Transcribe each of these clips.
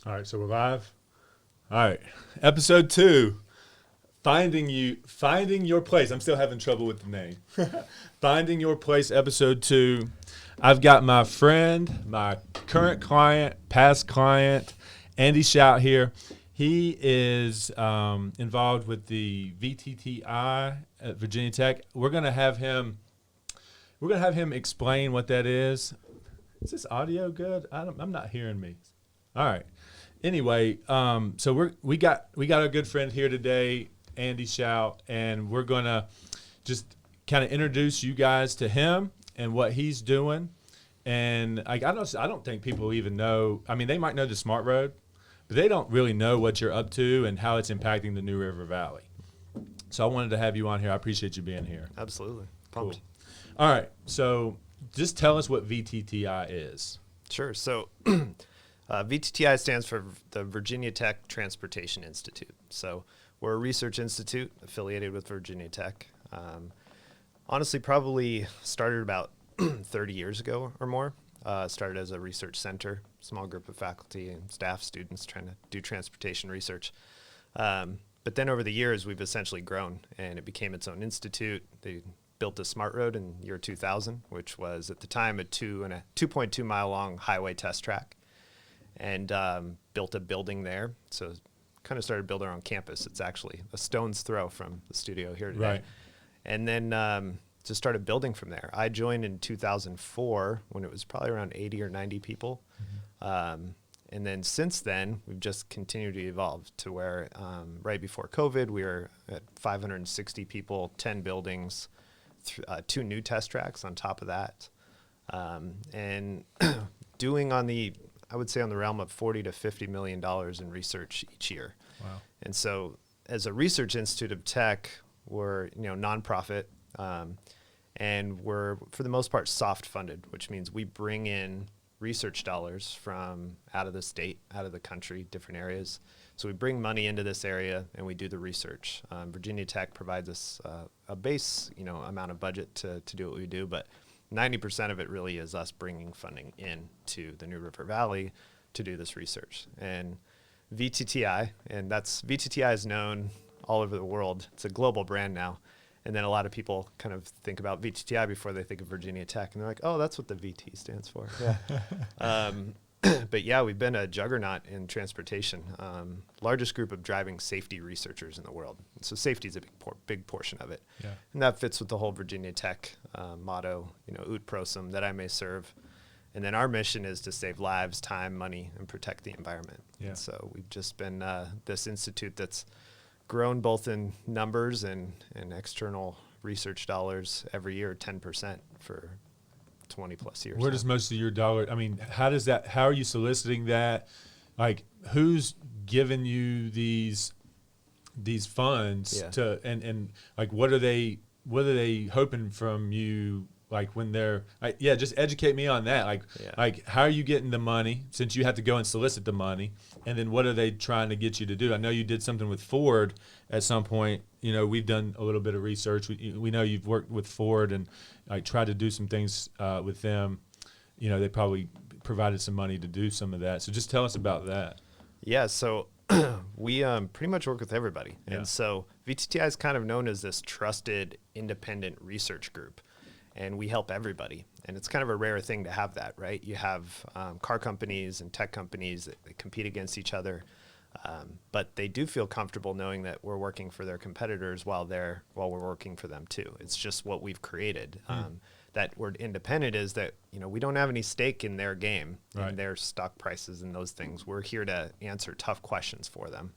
All right, so we're live. All right, episode 2, finding your place. I'm still having trouble with the name. Finding your place, episode 2. I've got my friend, my current client, past client, Andy Schaudt here. He is involved with the VTTI at Virginia Tech. We're gonna have him explain what that is. Is this audio good? I'm not hearing me. All right. Anyway, so we got a good friend here today, Andy Schaudt, and we're gonna just kind of introduce you guys to him and what he's doing. And I don't think people even know. I mean, they might know the Smart Road, but they don't really know what you're up to and how it's impacting the New River Valley. So I wanted to have you on here. I appreciate you being here. Absolutely. Cool. All right. So just tell us what VTTI is. Sure. So VTTI stands for the Virginia Tech Transportation Institute. So we're a research institute affiliated with Virginia Tech. Honestly, probably started about 30 years ago or more. Started as a research center, small group of faculty and staff, students trying to do transportation research. But then over the years, we've essentially grown, and it became its own institute. They built a Smart Road in year 2000, which was at the time a 2.2 mile long highway test track, and built a building there. So kind of started building on campus. It's actually a stone's throw from the studio here today. Right. And then just started building from there. I joined in 2004 when it was probably around 80 or 90 people. Mm-hmm. And then since then, we've just continued to evolve to where right before COVID, we were at 560 people, 10 buildings, 2 new test tracks on top of that. And doing I would say on the realm of $40 to $50 million in research each year. Wow. And so as a research institute of tech, we're nonprofit, and we're for the most part soft funded, which means we bring in research dollars from out of the state, out of the country, different areas. So we bring money into this area and we do the research. Virginia Tech provides us a base amount of budget to do what we do, but 90% of it really is us bringing funding in to the New River Valley to do this research. And VTTI, VTTI is known all over the world. It's a global brand now. And then a lot of people kind of think about VTTI before they think of Virginia Tech. And they're like, oh, that's what the VT stands for. Yeah. But yeah, we've been a juggernaut in transportation. Largest group of driving safety researchers in the world. So safety is a big portion of it. Yeah. And that fits with the whole Virginia Tech motto, ut prosum, that I may serve. And then our mission is to save lives, time, money, and protect the environment. Yeah. And so we've just been this institute that's grown both in numbers and external research dollars every year, 10% for 20 plus years. Where does most of your dollar, how are you soliciting that? Like, who's giving you these funds to, and like, what are they hoping from you? Like when they're, just educate me on that. Like how are you getting the money since you have to go and solicit the money? And then what are they trying to get you to do? I know you did something with Ford at some point. We've done a little bit of research. We know you've worked with Ford and tried to do some things with them. They probably provided some money to do some of that. So just tell us about that. Yeah. So we pretty much work with everybody. Yeah. And so VTTI is kind of known as this trusted independent research group. And we help everybody. And it's kind of a rare thing to have that, right? You have car companies and tech companies that compete against each other. But they do feel comfortable knowing that we're working for their competitors while we're working for them too. It's just what we've created. That word independent is that, we don't have any stake in their game, in their stock prices and those things. We're here to answer tough questions for them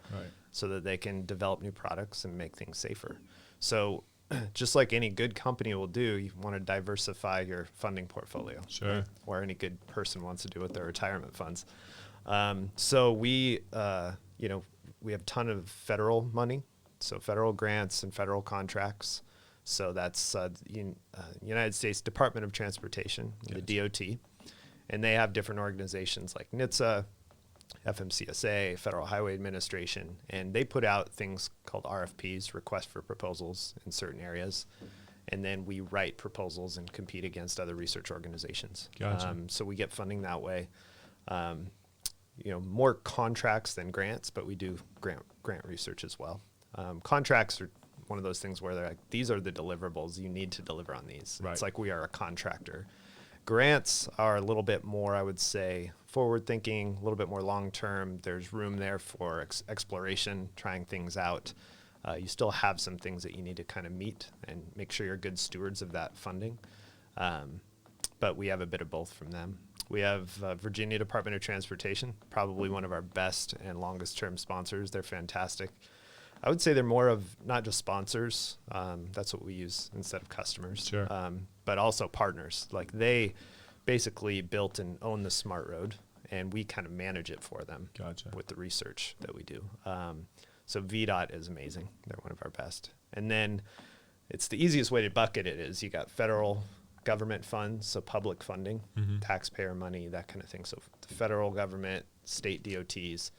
so that they can develop new products and make things safer. So just like any good company will do, you want to diversify your funding portfolio. Sure. Or any good person wants to do with their retirement funds. So we have a ton of federal money, so federal grants and federal contracts. So that's United States Department of Transportation, the DOT, and they have different organizations like NHTSA, FMCSA, Federal Highway Administration, and they put out things called RFPs, request for proposals in certain areas, and then we write proposals and compete against other research organizations. Gotcha. So we get funding that way. more contracts than grants, but we do grant research as well. Contracts are one of those things where they're like, these are the deliverables. You need to deliver on these. Right. It's like we are a contractor. Grants are a little bit more, I would say, forward thinking, a little bit more long term. There's room there for exploration, trying things out. You still have some things that you need to kind of meet and make sure you're good stewards of that funding. But we have a bit of both from them. We have Virginia Department of Transportation, probably one of our best and longest term sponsors. They're fantastic. I would say they're more of not just sponsors. That's what we use instead of customers. Sure. But also partners. Like they basically built and own the smart road, and we kind of manage it for them. Gotcha. With the research that we do. So VDOT is amazing. They're one of our best. And then it's the easiest way to bucket it is you got federal government funds, so public funding, taxpayer money, that kind of thing. So the federal government, state DOTs,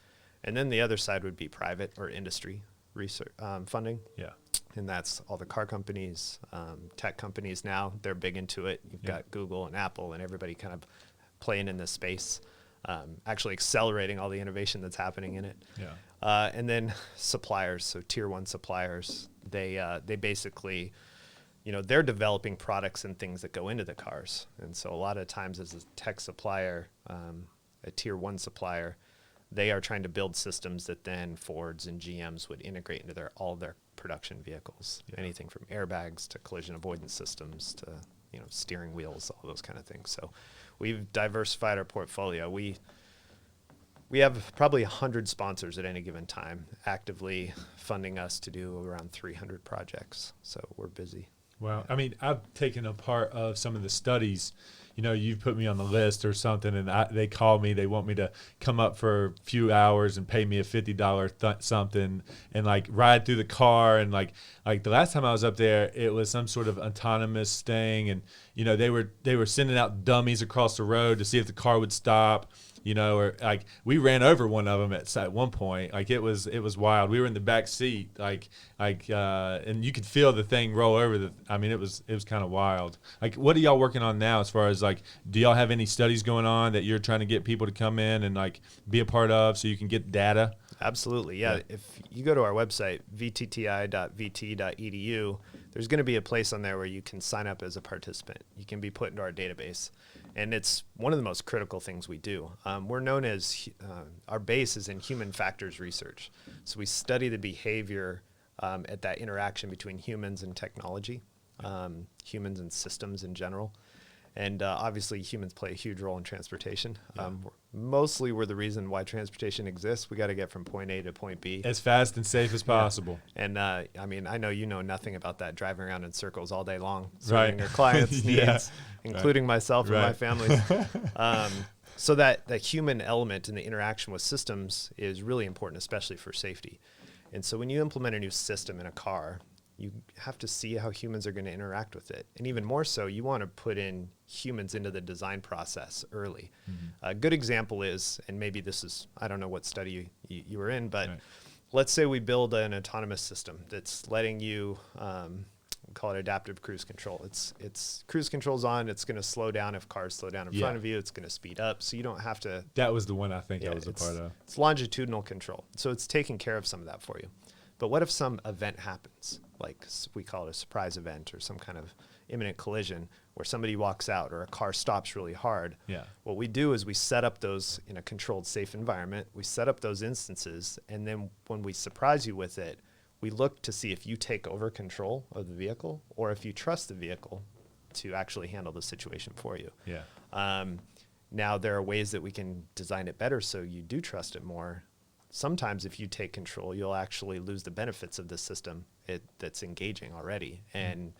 and then the other side would be private or industry research funding. Yeah. And that's all the car companies, tech companies now, they're big into it. You've got Google and Apple and everybody kind of playing in this space, actually accelerating all the innovation that's happening in it. Yeah. And then suppliers, so tier one suppliers, they basically, they're developing products and things that go into the cars. And so a lot of times as a tech supplier, a tier one supplier, they are trying to build systems that then Fords and GMs would integrate into all their production vehicles. Yeah. Anything from airbags to collision avoidance systems to steering wheels, all those kind of things. So we've diversified our portfolio. We have probably 100 sponsors at any given time actively funding us to do around 300 projects. So we're busy. Wow. I mean, I've taken a part of some of the studies. You've put me on the list or something, and they call me. They want me to come up for a few hours and pay me a $50 something and like ride through the car. And like the last time I was up there, it was some sort of autonomous thing. And, they were sending out dummies across the road to see if the car would stop. Or like we ran over one of them at one point. Like it was wild. We were in the back seat, and you could feel the thing roll over. It was kind of wild. Like, what are y'all working on now? As far as like, do y'all have any studies going on that you're trying to get people to come in and like be a part of, so you can get data? Absolutely, yeah. If you go to our website, vtti.vt.edu, there's going to be a place on there where you can sign up as a participant. You can be put into our database. And it's one of the most critical things we do. We're known as, our base is in human factors research. So we study the behavior at that interaction between humans and technology, humans and systems in general. And obviously humans play a huge role in transportation. Yeah. Mostly we're the reason why transportation exists. We got to get from point A to point B. As fast and safe as possible. Yeah. And I know you know nothing about that, driving around in circles all day long, serving your clients' needs, including myself and my family. So that human element in the interaction with systems is really important, especially for safety. And so when you implement a new system in a car, you have to see how humans are going to interact with it. And even more so, you want to put in humans into the design process early. A good example is, and maybe this is, I don't know what study you were in, but let's say we build an autonomous system that's letting you, call it adaptive cruise control. It's cruise control's on, it's going to slow down if cars slow down in front of you, it's going to speed up, so you don't have to. That was the one I think I was a part of. It's longitudinal control. So it's taking care of some of that for you. But what if some event happens, like we call it a surprise event or some kind of imminent collision where somebody walks out or a car stops really hard? Yeah. What we do is we set up those in a controlled, safe environment. We set up those instances, and then when we surprise you with it, we look to see if you take over control of the vehicle or if you trust the vehicle to actually handle the situation for you. Yeah. Now, there are ways that we can design it better so you do trust it more. Sometimes if you take control, you'll actually lose the benefits of the system that's engaging already. And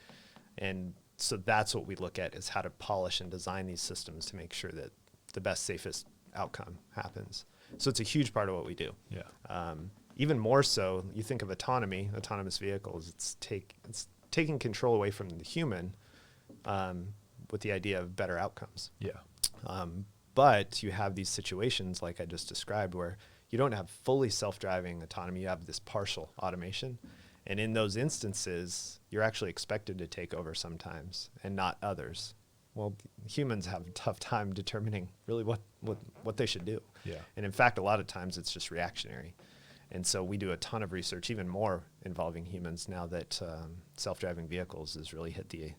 so that's what we look at, is how to polish and design these systems to make sure that the best, safest outcome happens. So it's a huge part of what we do. Yeah. Even more so, you think of autonomous vehicles, it's taking control away from the human with the idea of better outcomes. Yeah. But you have these situations like I just described where you don't have fully self-driving autonomy, you have this partial automation. And in those instances, you're actually expected to take over sometimes and not others. well, humans have a tough time determining really what they should do. Yeah. And in fact, a lot of times it's just reactionary. And so we do a ton of research, even more involving humans now that self-driving vehicles has really hit the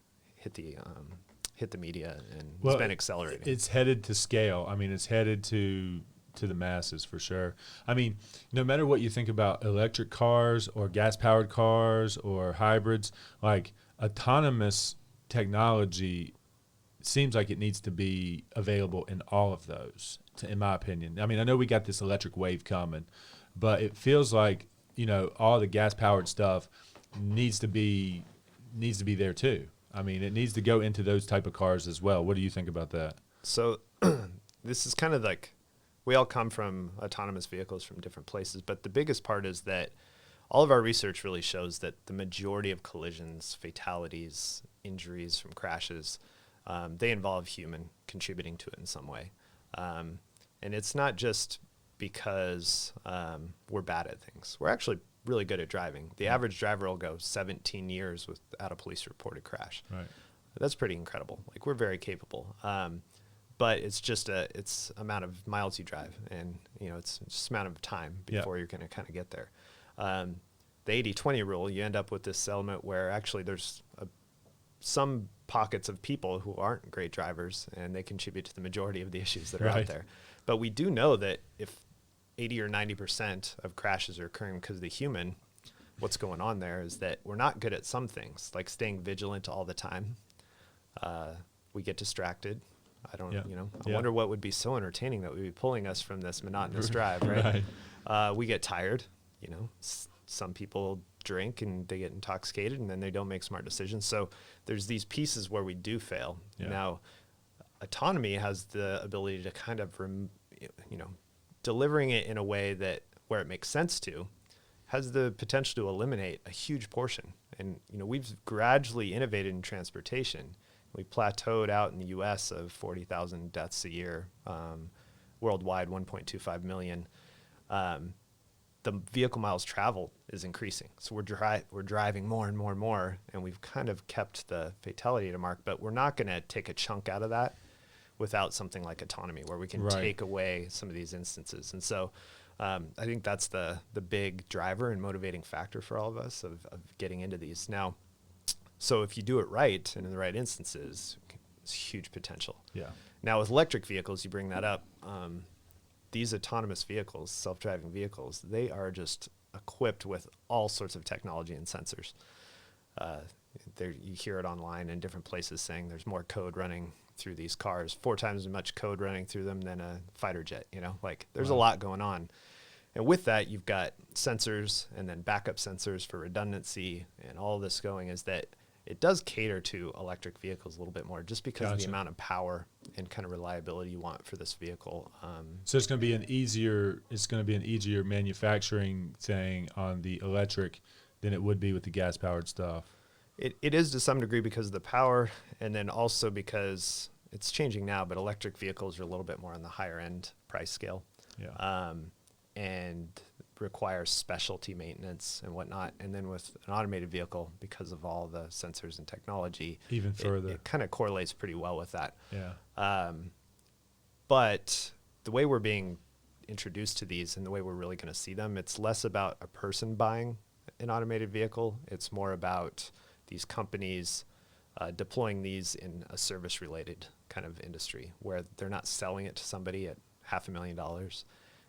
media, and it's been accelerating. It's headed to scale. I mean, it's headed to the masses for sure. I mean, no matter what you think about electric cars or gas-powered cars or hybrids, like autonomous technology seems like it needs to be available in all of those, in my opinion. I mean, I know we got this electric wave coming, but it feels like, all the gas-powered stuff needs to be there too. I mean, it needs to go into those type of cars as well. What do you think about that? So this is kind of like, we all come from autonomous vehicles from different places, but the biggest part is that all of our research really shows that the majority of collisions, fatalities, injuries from crashes, they involve human contributing to it in some way. And it's not just because we're bad at things. We're actually really good at driving. The average driver will go 17 years without a police reported crash. Right. That's pretty incredible. Like, we're very capable. But it's just it's amount of miles you drive, and it's just amount of time before you're going to kind of get there. The 80-20 rule, you end up with this element where actually there's some pockets of people who aren't great drivers, and they contribute to the majority of the issues that are out there. But we do know that if 80 or 90% of crashes are occurring because of the human, what's going on there is that we're not good at some things, like staying vigilant all the time. We get distracted. I wonder what would be so entertaining that would be pulling us from this monotonous drive, right? We get tired. Some people drink and they get intoxicated, and then they don't make smart decisions. So there's these pieces where we do fail. Yeah. Now, autonomy has the ability to kind of, delivering it in a way that where it makes sense to, has the potential to eliminate a huge portion. And, we've gradually innovated in transportation. We plateaued out in the U.S. of 40,000 deaths a year, worldwide 1.25 million. The vehicle miles traveled is increasing. So we're driving more and more and more, and we've kind of kept the fatality at a mark, but we're not going to take a chunk out of that without something like autonomy, where we can take away some of these instances. And so I think that's the big driver and motivating factor for all of us of getting into these. Now, so if you do it right and in the right instances, it's huge potential. Yeah. Now, with electric vehicles, you bring that up. These autonomous vehicles, self-driving vehicles, they are just equipped with all sorts of technology and sensors. You hear it online in different places saying there's more code running through these cars, 4 times as much code running through them than a fighter jet. There's a lot going on. And with that, you've got sensors and then backup sensors for redundancy, and all this going is that it does cater to electric vehicles a little bit more, just because of the amount of power and kind of reliability you want for this vehicle. So it's going to be an easier manufacturing thing on the electric than it would be with the gas powered stuff. It is to some degree because of the power, and then also because it's changing now, but electric vehicles are a little bit more on the higher end price scale. Yeah. And require specialty maintenance and whatnot. And then with an automated vehicle, because of all the sensors and technology, even further, it kind of correlates pretty well with that. Yeah. But the way we're being introduced to these and the way we're really going to see them, it's less about a person buying an automated vehicle. It's more about these companies deploying these in a service related kind of industry where they're not selling it to somebody at $500,000.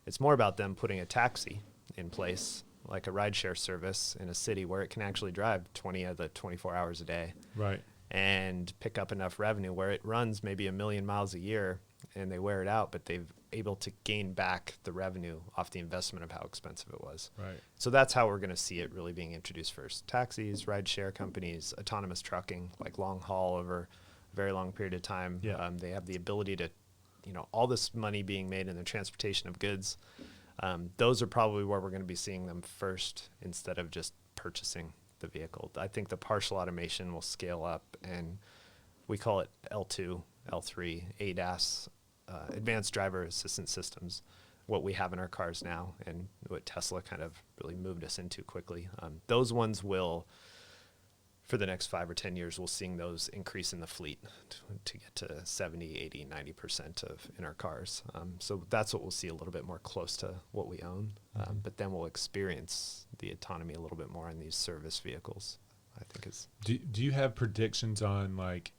It's more about them putting a taxi in place, like a rideshare service in a city where it can actually drive 20 of the 24 hours a day. Right. And pick up enough revenue where it runs maybe 1 million miles a year and they wear it out, but they've able to gain back the revenue off the investment of how expensive it was. Right. So that's how we're going to see it really being introduced first. Taxis, rideshare companies, autonomous trucking, like long haul over a very long period of time. Yeah. They have the ability to, all this money being made in the transportation of goods. Those are probably where we're going to be seeing them first instead of just purchasing the vehicle. I think the partial automation will scale up, and we call it L2, L3, ADAS, Advanced Driver Assistance Systems, what we have in our cars now and what Tesla kind of really moved us into quickly. Those ones will for the next 5 or 10 years, we'll seeing those increase in the fleet to get to 70, 80, 90% in our cars. So that's what we'll see a little bit more close to what we own. But then we'll experience the autonomy a little bit more in these service vehicles, I think is. Do you have predictions on like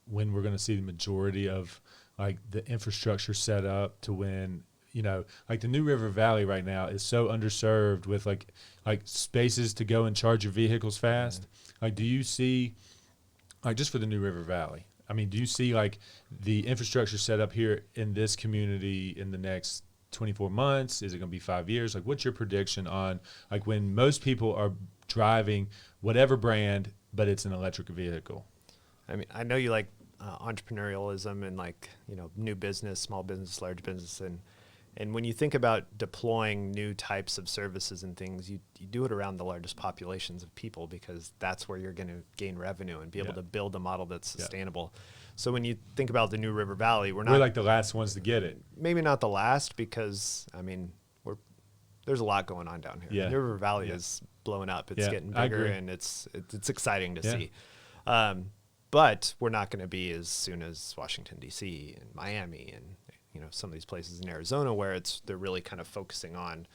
when we're going to see the majority of like the infrastructure set up to when, you know, like the New River Valley right now is so underserved with like spaces to go and charge your vehicles fast. Mm-hmm. Like, do you see, like just for the New River Valley, I mean, do you see like the infrastructure set up here in this community in the next 24 months? Is it going to be 5 years? Like, what's your prediction on like when most people are driving whatever brand, but it's an electric vehicle? I mean, I know you like entrepreneurialism and like, you know, new business, small business, large business. And when you think about deploying new types of services and things, you do it around the largest populations of people because that's where you're going to gain revenue and be able to build a model that's sustainable. So when you think about the New River Valley, we're like the last ones to get it. Maybe not the last because, I mean, there's a lot going on down here. Yeah. The New River Valley is blowing up. It's getting bigger and it's exciting to see. But we're not going to be as soon as Washington, D.C. and Miami and, you know, some of these places in Arizona where they're really kind of focusing on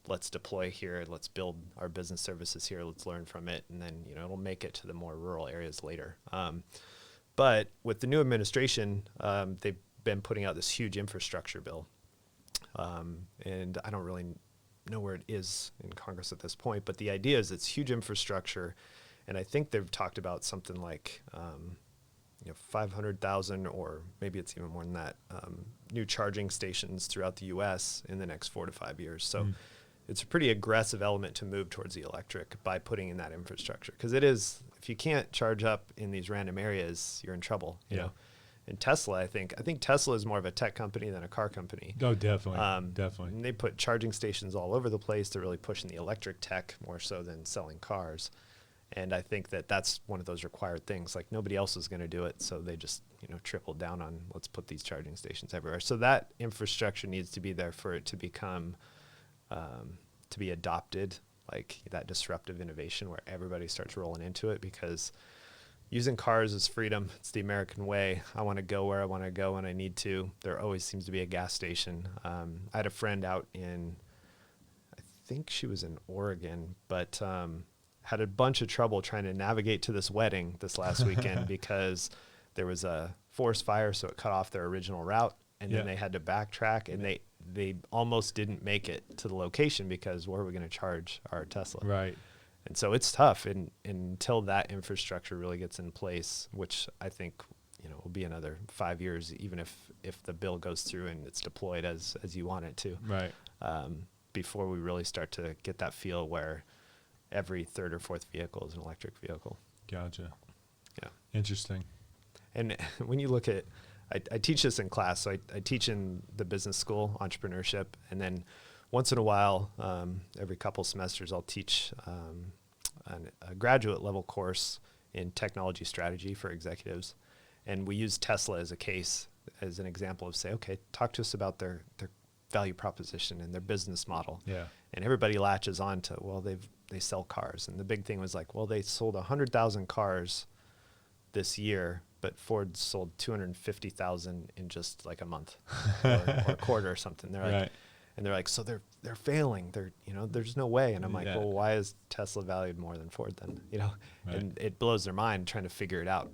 let's deploy here, let's build our business services here, let's learn from it, and then, you know, it'll make it to the more rural areas later. But with the new administration, they've been putting out this huge infrastructure bill. And I don't really know where it is in Congress at this point, but the idea is it's huge infrastructure. And I think they've talked about something like, 500,000 or maybe it's even more than that, new charging stations throughout the U.S. in the next 4 to 5 years. So it's a pretty aggressive element to move towards the electric by putting in that infrastructure. Because it is, if you can't charge up in these random areas, you're in trouble. You know? And Tesla, I think Tesla is more of a tech company than a car company. Oh, definitely. Definitely. And they put charging stations all over the place. They're really pushing the electric tech more so than selling cars. And I think that's one of those required things. Like nobody else is going to do it, so they just tripled down on let's put these charging stations everywhere. So that infrastructure needs to be there for it to become to be adopted, like that disruptive innovation where everybody starts rolling into it. Because using cars is freedom. It's the American way. I want to go where I want to go when I need to. There always seems to be a gas station. I had a friend out in, I think she was in Oregon, but had a bunch of trouble trying to navigate to this wedding this last weekend because there was a forest fire, so it cut off their original route, and then they had to backtrack, and they almost didn't make it to the location because where are we going to charge our Tesla? Right. And so it's tough, and until that infrastructure really gets in place, which I think will be another 5 years, even if the bill goes through and it's deployed as you want it to. Right. Before we really start to get that feel where every third or fourth vehicle is an electric vehicle. Gotcha. Yeah. Interesting. And when you look at, I teach this in class. So I teach in the business school, Entrepreneurship. And then once in a while, every couple semesters, I'll teach a graduate level course in technology strategy for executives. And we use Tesla as a case, as an example of say, okay, talk to us about their value proposition and their business model. Yeah. And everybody latches on to, well, they sell cars. And the big thing was like, well, they sold 100,000 cars this year, but Ford sold 250,000 in just like a month or a quarter or something. They're like, right. And they're like, so they're failing. There's no way. And I'm like, well, why is Tesla valued more than Ford then? Right. And it blows their mind trying to figure it out.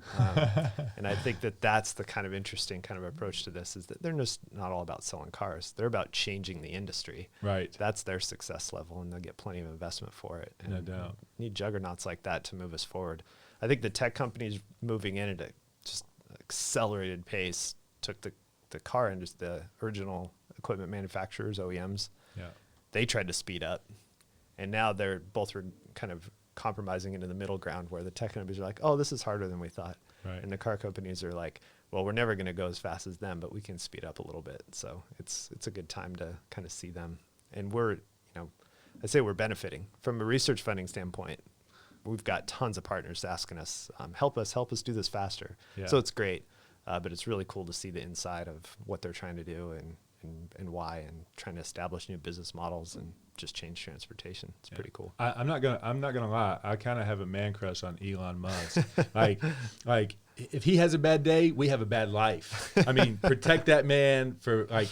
And I think that's the kind of interesting kind of approach to this, is that they're just not all about selling cars. They're about changing the industry. Right. That's their success level, and they'll get plenty of investment for it. And no doubt. Need juggernauts like that to move us forward. I think the tech companies moving in at a just accelerated pace took the car industry, the original equipment manufacturers, OEMs, they tried to speed up, and now they're both kind of compromising into the middle ground where the tech companies are like, oh, this is harder than we thought. Right. And the car companies are like, well, we're never going to go as fast as them, but we can speed up a little bit. So it's a good time to kind of see them. And we're, I say we're benefiting from a research funding standpoint. We've got tons of partners asking us, help us do this faster. Yeah. So it's great. But it's really cool to see the inside of what they're trying to do and why, and trying to establish new business models and just change transportation. It's pretty cool. I'm not gonna lie. I kind of have a man crush on Elon Musk. like if he has a bad day, we have a bad life. I mean, protect that man for like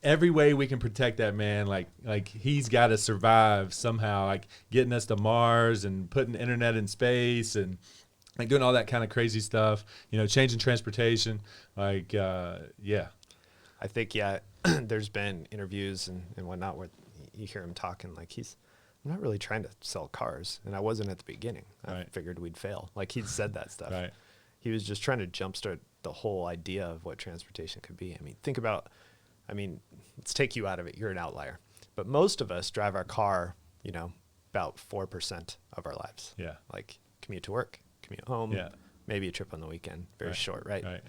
every way we can protect that man. Like he's got to survive somehow. Like getting us to Mars and putting the internet in space and like doing all that kind of crazy stuff. You know, changing transportation. Like yeah. I think there's been interviews and whatnot where you hear him talking like I'm not really trying to sell cars, and I wasn't at the beginning. I figured we'd fail. Like he'd said that stuff. Right. He was just trying to jumpstart the whole idea of what transportation could be. I mean, let's take you out of it. You're an outlier, but most of us drive our car, you know, about 4% of our lives. Yeah. Like commute to work, commute home, maybe a trip on the weekend, very short, right? Right.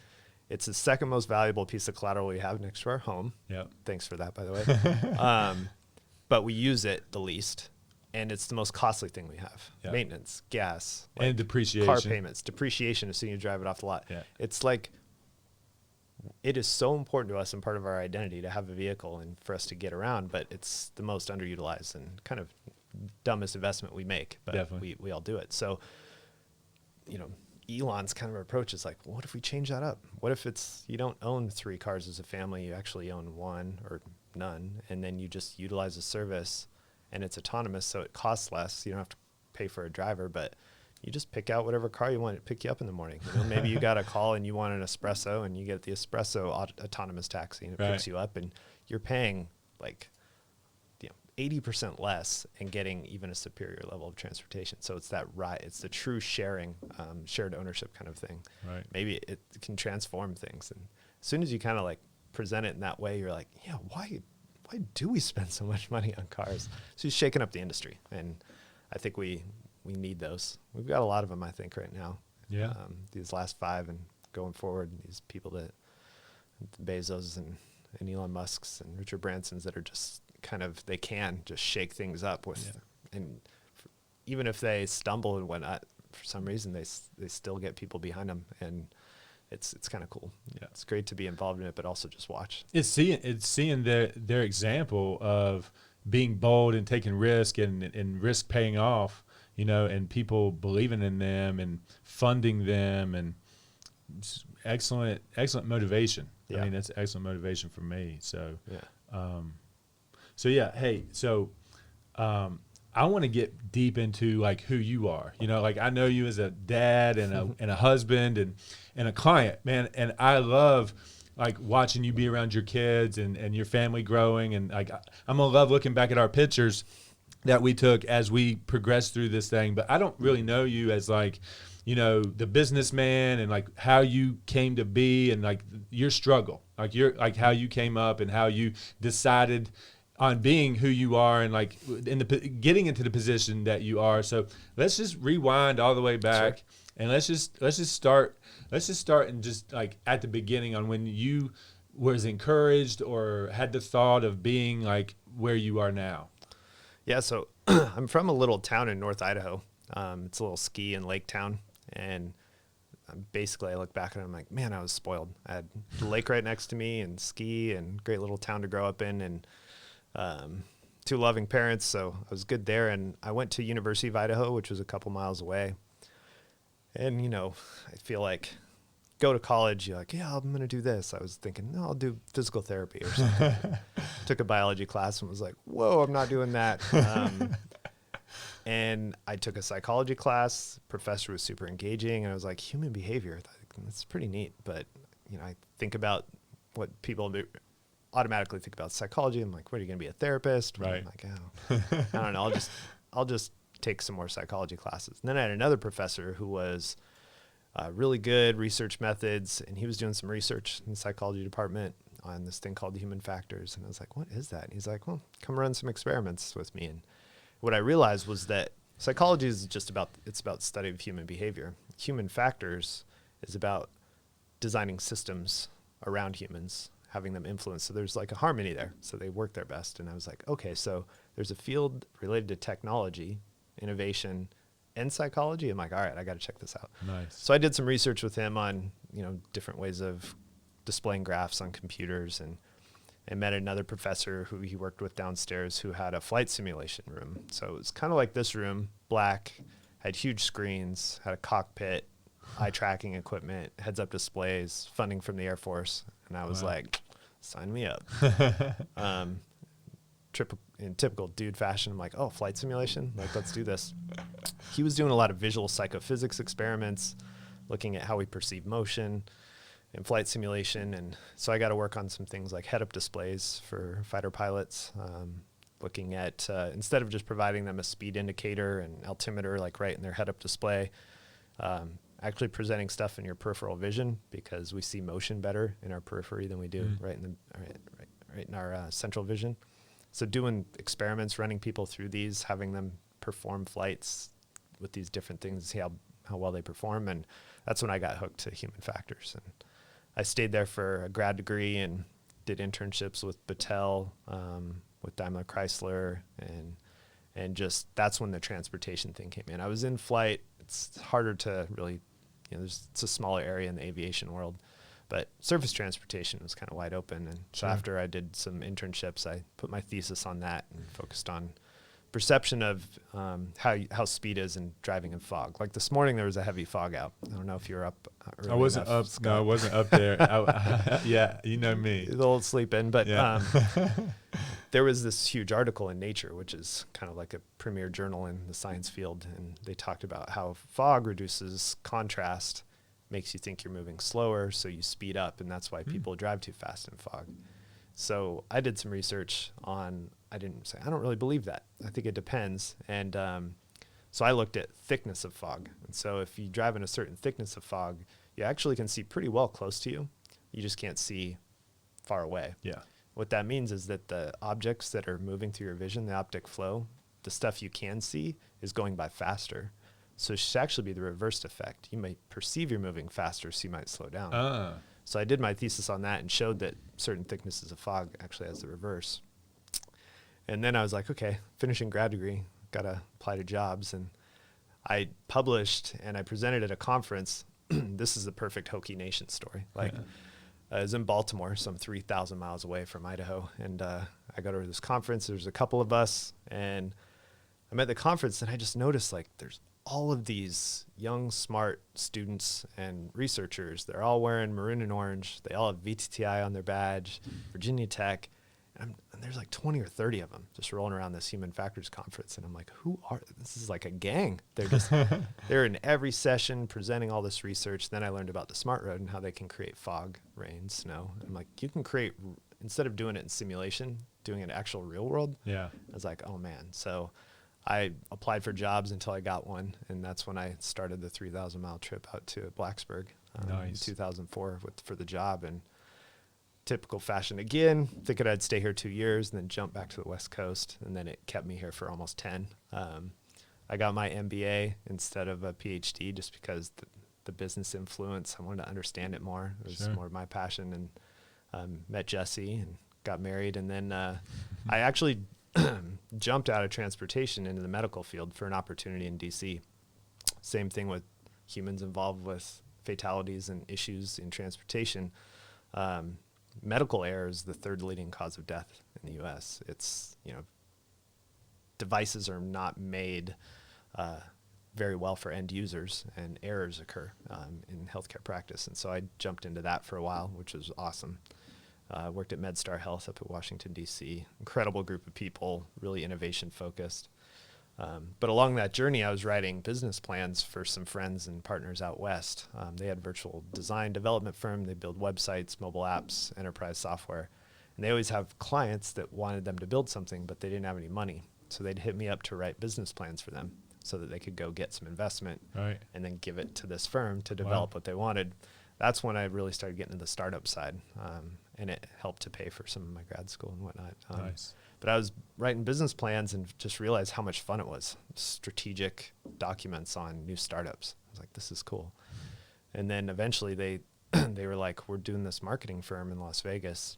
It's the second most valuable piece of collateral we have next to our home. Yeah. Thanks for that, by the way. But we use it the least, and it's the most costly thing we have. Yeah. Maintenance, gas, and depreciation. Car payments, depreciation as soon as you drive it off the lot. Yeah. It's like, it is so important to us and part of our identity to have a vehicle and for us to get around, but it's the most underutilized and kind of dumbest investment we make, but Definitely. we all do it. So, you know, Elon's kind of approach is like, well, what if we change that up? What if you don't own 3 cars as a family, you actually own 1 or none, and then you just utilize the service and it's autonomous, so it costs less. You don't have to pay for a driver, but you just pick out whatever car you want to pick you up in the morning. You know, maybe you got a call and you want an espresso, and you get the espresso autonomous taxi, and it picks you up, and you're paying like 80% less and getting even a superior level of transportation. So it's it's the true sharing, shared ownership kind of thing. Right. Maybe it can transform things. And as soon as you kind of like present it in that way, you're like, yeah, why do we spend so much money on cars? So he's shaking up the industry. And I think we need those. We've got a lot of them, I think, right now. Yeah. These last 5 and going forward, these people that Bezos and Elon Musk's and Richard Branson's that are just kind of, they can just shake things up with, and even if they stumble and whatnot, for some reason they still get people behind them, and it's kind of cool. Yeah, it's great to be involved in it, but also just watch. It's seeing their example of being bold and taking risk and risk paying off, you know, and people believing in them and funding them, and excellent motivation. Yeah. I mean, that's excellent motivation for me. So yeah. Hey, I want to get deep into like who you are. You know, like I know you as a dad and a husband and a client, man. And I love like watching you be around your kids and your family growing. And like I'm gonna love looking back at our pictures that we took as we progressed through this thing. But I don't really know you as like, you know, the businessman and like how you came to be and like your struggle, like how you came up and how you decided on being who you are and like getting into the position that you are. So let's just rewind all the way back. Sure. And let's just start and just like at the beginning on when you was encouraged or had the thought of being like where you are now. Yeah. So I'm from a little town in North Idaho. It's a little ski and lake town. And basically I look back and I'm like, man, I was spoiled. I had the lake right next to me and ski and great little town to grow up in, and 2 loving parents. So I was good there. And I went to University of Idaho, which was a couple miles away. And, you know, I feel like go to college, you're like, yeah, I'm going to do this. I was thinking, no, I'll do physical therapy or something. Took a biology class and was like, whoa, I'm not doing that. And I took a psychology class. Professor was super engaging. And I was like, human behavior, that's pretty neat. But, you know, I think about what people do. Automatically think about psychology. I'm like, what, are you going to be a therapist? Right. I'm like, oh, I don't know. I'll just take some more psychology classes. And then I had another professor who was really good research methods, and he was doing some research in the psychology department on this thing called human factors. And I was like, what is that? And he's like, well, come run some experiments with me. And what I realized was that psychology is it's about study of human behavior. Human factors is about designing systems around humans, having them influence. So there's like a harmony there. So they work their best. And I was like, okay, so there's a field related to technology, innovation, and psychology. I'm like, all right, I got to check this out. Nice. So I did some research with him on, you know, different ways of displaying graphs on computers, and and met another professor who he worked with downstairs who had a flight simulation room. So it was kind of like this room, black, had huge screens, had a cockpit, eye tracking equipment, heads up displays, funding from the Air Force. And I was like, sign me up. In typical dude fashion, I'm like, oh, flight simulation? Like, let's do this. He was doing a lot of visual psychophysics experiments, looking at how we perceive motion in flight simulation. And so I got to work on some things like head-up displays for fighter pilots, looking at, instead of just providing them a speed indicator and altimeter, like right in their head-up display, actually presenting stuff in your peripheral vision, because we see motion better in our periphery than we do right in our central vision. So doing experiments, running people through these, having them perform flights with these different things, see how well they perform. And that's when I got hooked to human factors. And I stayed there for a grad degree and did internships with Battelle, with Daimler Chrysler, and just that's when the transportation thing came in. I was in flight. It's harder to really, it's a smaller area in the aviation world. But surface transportation was kind of wide open. And so after I did some internships, I put my thesis on that and focused on perception of how speed is in driving in fog. Like this morning, there was a heavy fog out. I don't know if you were up early I wasn't enough, up. Scott. No, I wasn't up there. Yeah, you know me. The old sleep in. But Yeah. there was this huge article in Nature, which is kind of like a premier journal in the science field. And they talked about how fog reduces contrast, makes you think you're moving slower, so you speed up, and that's why people drive too fast in fog. So I did some research on, I don't really believe that. I think it depends. And so I looked at thickness of fog. And so if you drive in a certain thickness of fog, you actually can see pretty well close to you. You just can't see far away. Yeah. What that means is that the objects that are moving through your vision, the optic flow, the stuff you can see is going by faster. So it should actually be the reversed effect. You may perceive you're moving faster, so you might slow down. So I did my thesis on that and showed that certain thicknesses of fog actually has the reverse. And then I was like, okay, finishing grad degree, got to apply to jobs. And I published and I presented at a conference. This is the perfect Hokie Nation story. Like, I was in Baltimore, some 3,000 miles away from Idaho. And I go to this conference. There's a couple of us. And I'm at the conference and I just noticed, like, there's all of these young, smart students and researchers. They're all wearing maroon and orange. They all have VTTI on their badge, Virginia Tech. And there's like 20 or 30 of them just rolling around this human factors conference. And I'm like, this is like a gang. They're in every session presenting all this research. Then I learned about the smart road and how they can create fog, rain, snow. And I'm like, you can create, instead of doing it in simulation, doing it in actual real world. Yeah. I was like, oh man. So I applied for jobs until I got one, and that's when I started the 3,000-mile trip out to Blacksburg in 2004 for the job. And typical fashion again, thinking I'd stay here 2 years and then jump back to the West Coast, and then it kept me here for almost 10. I got my MBA instead of a PhD just because the business influence, I wanted to understand it more. It was more of my passion, and met Jesse and got married. And then I actually jumped out of transportation into the medical field for an opportunity in DC. Same thing with humans involved with fatalities and issues in transportation. Medical error is the third leading cause of death in the US. It's, devices are not made very well for end users, and errors occur in healthcare practice. And so I jumped into that for a while, which was awesome. Worked at MedStar Health up at Washington, D.C. Incredible group of people, really innovation focused. But along that journey, I was writing business plans for some friends and partners out west. They had a virtual design development firm. They build websites, mobile apps, enterprise software. And they always have clients that wanted them to build something, but they didn't have any money. So they'd hit me up to write business plans for them so that they could go get some investment and then give it to this firm to develop what they wanted. That's when I really started getting into the startup side, and it helped to pay for some of my grad school and whatnot. Nice. But I was writing business plans and just realized how much fun it was. Strategic documents on new startups. I was like, this is cool. And then eventually they were like, we're doing this marketing firm in Las Vegas.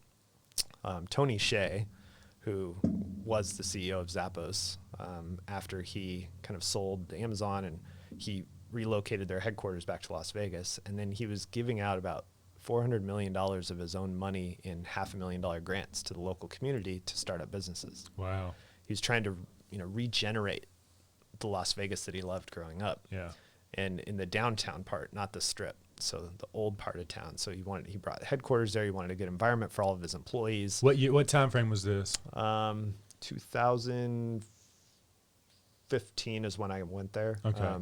Tony Hsieh, who was the CEO of Zappos, after he kind of sold to Amazon, and he relocated their headquarters back to Las Vegas. And then he was giving out about $400 million of his own money in $500,000 grants to the local community to start up businesses. Wow. He's trying to, regenerate the Las Vegas that he loved growing up. Yeah. And in the downtown part, not the strip. So the old part of town. So he brought headquarters there. He wanted a good environment for all of his employees. What time frame was this? 2015 is when I went there. Okay.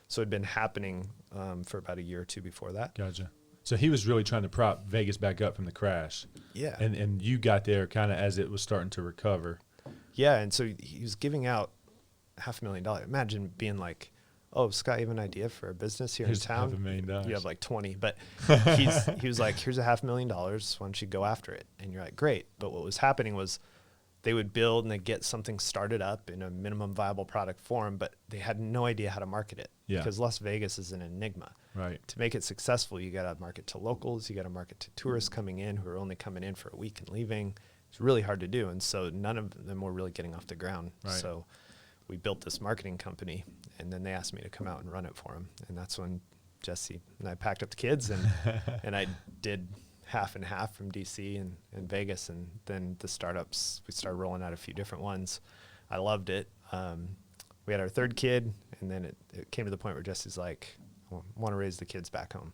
So it'd been happening for about a year or two before that. Gotcha. So he was really trying to prop Vegas back up from the crash. Yeah. And you got there kind of as it was starting to recover. Yeah. And so he was giving out $500,000. Imagine being like, oh, Scott, you have an idea for a business here in town? $500,000. You have like 20. But he was like, here's $500,000. Why don't you go after it? And you're like, great. But what was happening was they would build and they'd get something started up in a minimum viable product form, but they had no idea how to market it. Yeah. Because Las Vegas is an enigma. Right. To make it successful, you got to market to locals. You got to market to tourists coming in who are only coming in for a week and leaving. It's really hard to do. And so none of them were really getting off the ground. Right. So we built this marketing company, and then they asked me to come out and run it for them. And that's when Jesse and I packed up the kids and I did half and half from DC and Vegas. And then the startups, we started rolling out a few different ones. I loved it. We had our third kid, and then it came to the point where Jesse's like, I want to raise the kids back home.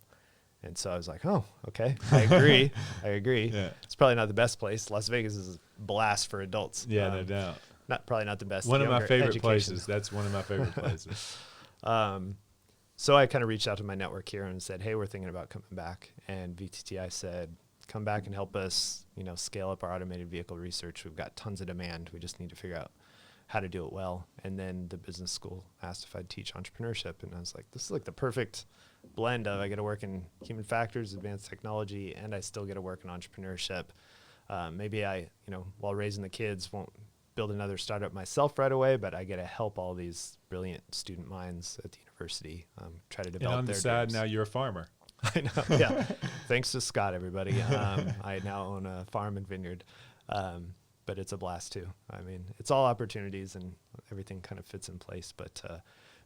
And so I was like, oh, okay, I agree. I agree. Yeah. It's probably not the best place. Las Vegas is a blast for adults. Yeah, no doubt. Probably not the best. One of my favorite places. That's one of my favorite places. So I kind of reached out to my network here and said, hey, we're thinking about coming back. And VTTI said, come back and help us, scale up our automated vehicle research. We've got tons of demand. We just need to figure out how to do it well. And then the business school asked if I'd teach entrepreneurship. And I was like, this is like the perfect blend of I get to work in human factors, advanced technology, and I still get to work in entrepreneurship. Maybe I, while raising the kids, won't build another startup myself right away, but I get to help all these brilliant student minds at the university try to develop and on their the side, dreams. now you're a farmer. I know, yeah. Thanks to Scott, everybody. I now own a farm and vineyard, but it's a blast too. I mean, it's all opportunities and everything kind of fits in place. But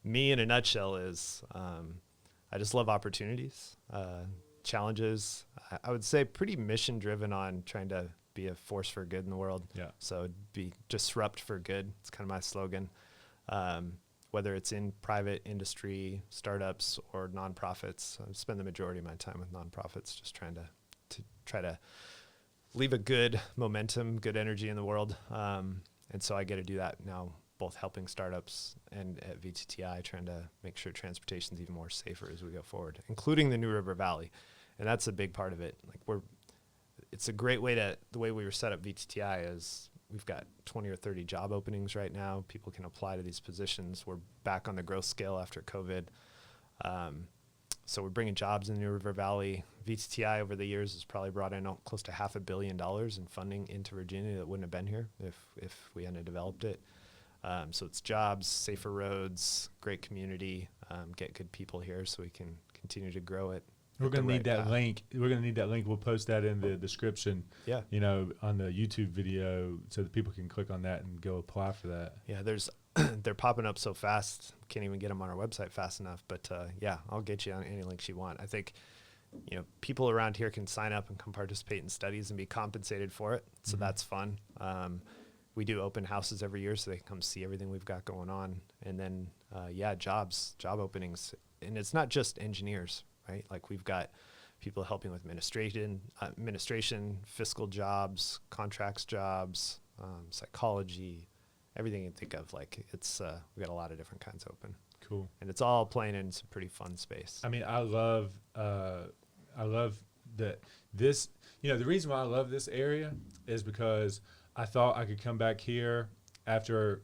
me, in a nutshell, is I just love opportunities, challenges. I would say pretty mission driven on trying to be a force for good in the world. Yeah. So be disrupt for good. It's kind of my slogan. Whether it's in private industry, startups, or nonprofits, I spend the majority of my time with nonprofits, just trying to try to leave a good momentum, good energy in the world. And so I get to do that now, both helping startups and at VTTI, trying to make sure transportation is even more safer as we go forward, including the New River Valley. And that's a big part of it. It's a great way the way we were set up VTTI is we've got 20 or 30 job openings right now. People can apply to these positions. We're back on the growth scale after COVID. So we're bringing jobs in the New River Valley. VTTI over the years has probably brought in close to $500 million in funding into Virginia that wouldn't have been here if we hadn't developed it. So it's jobs, safer roads, great community, get good people here so we can continue to grow it. We're going to need that link. We're going to need that link. We'll post that in the description. Yeah. On the YouTube video so that people can click on that and go apply for that. Yeah, they're popping up so fast. Can't even get them on our website fast enough. But yeah, I'll get you on any links you want. I think, people around here can sign up and come participate in studies and be compensated for it. So that's fun. We do open houses every year so they can come see everything we've got going on. And then, job openings. And it's not just engineers, right? Like we've got people helping with administration, fiscal jobs, contracts jobs, psychology, everything you think of. Like it's, we got a lot of different kinds open. Cool. And it's all playing in some pretty fun space. I mean, I love that this, the reason why I love this area is because I thought I could come back here after,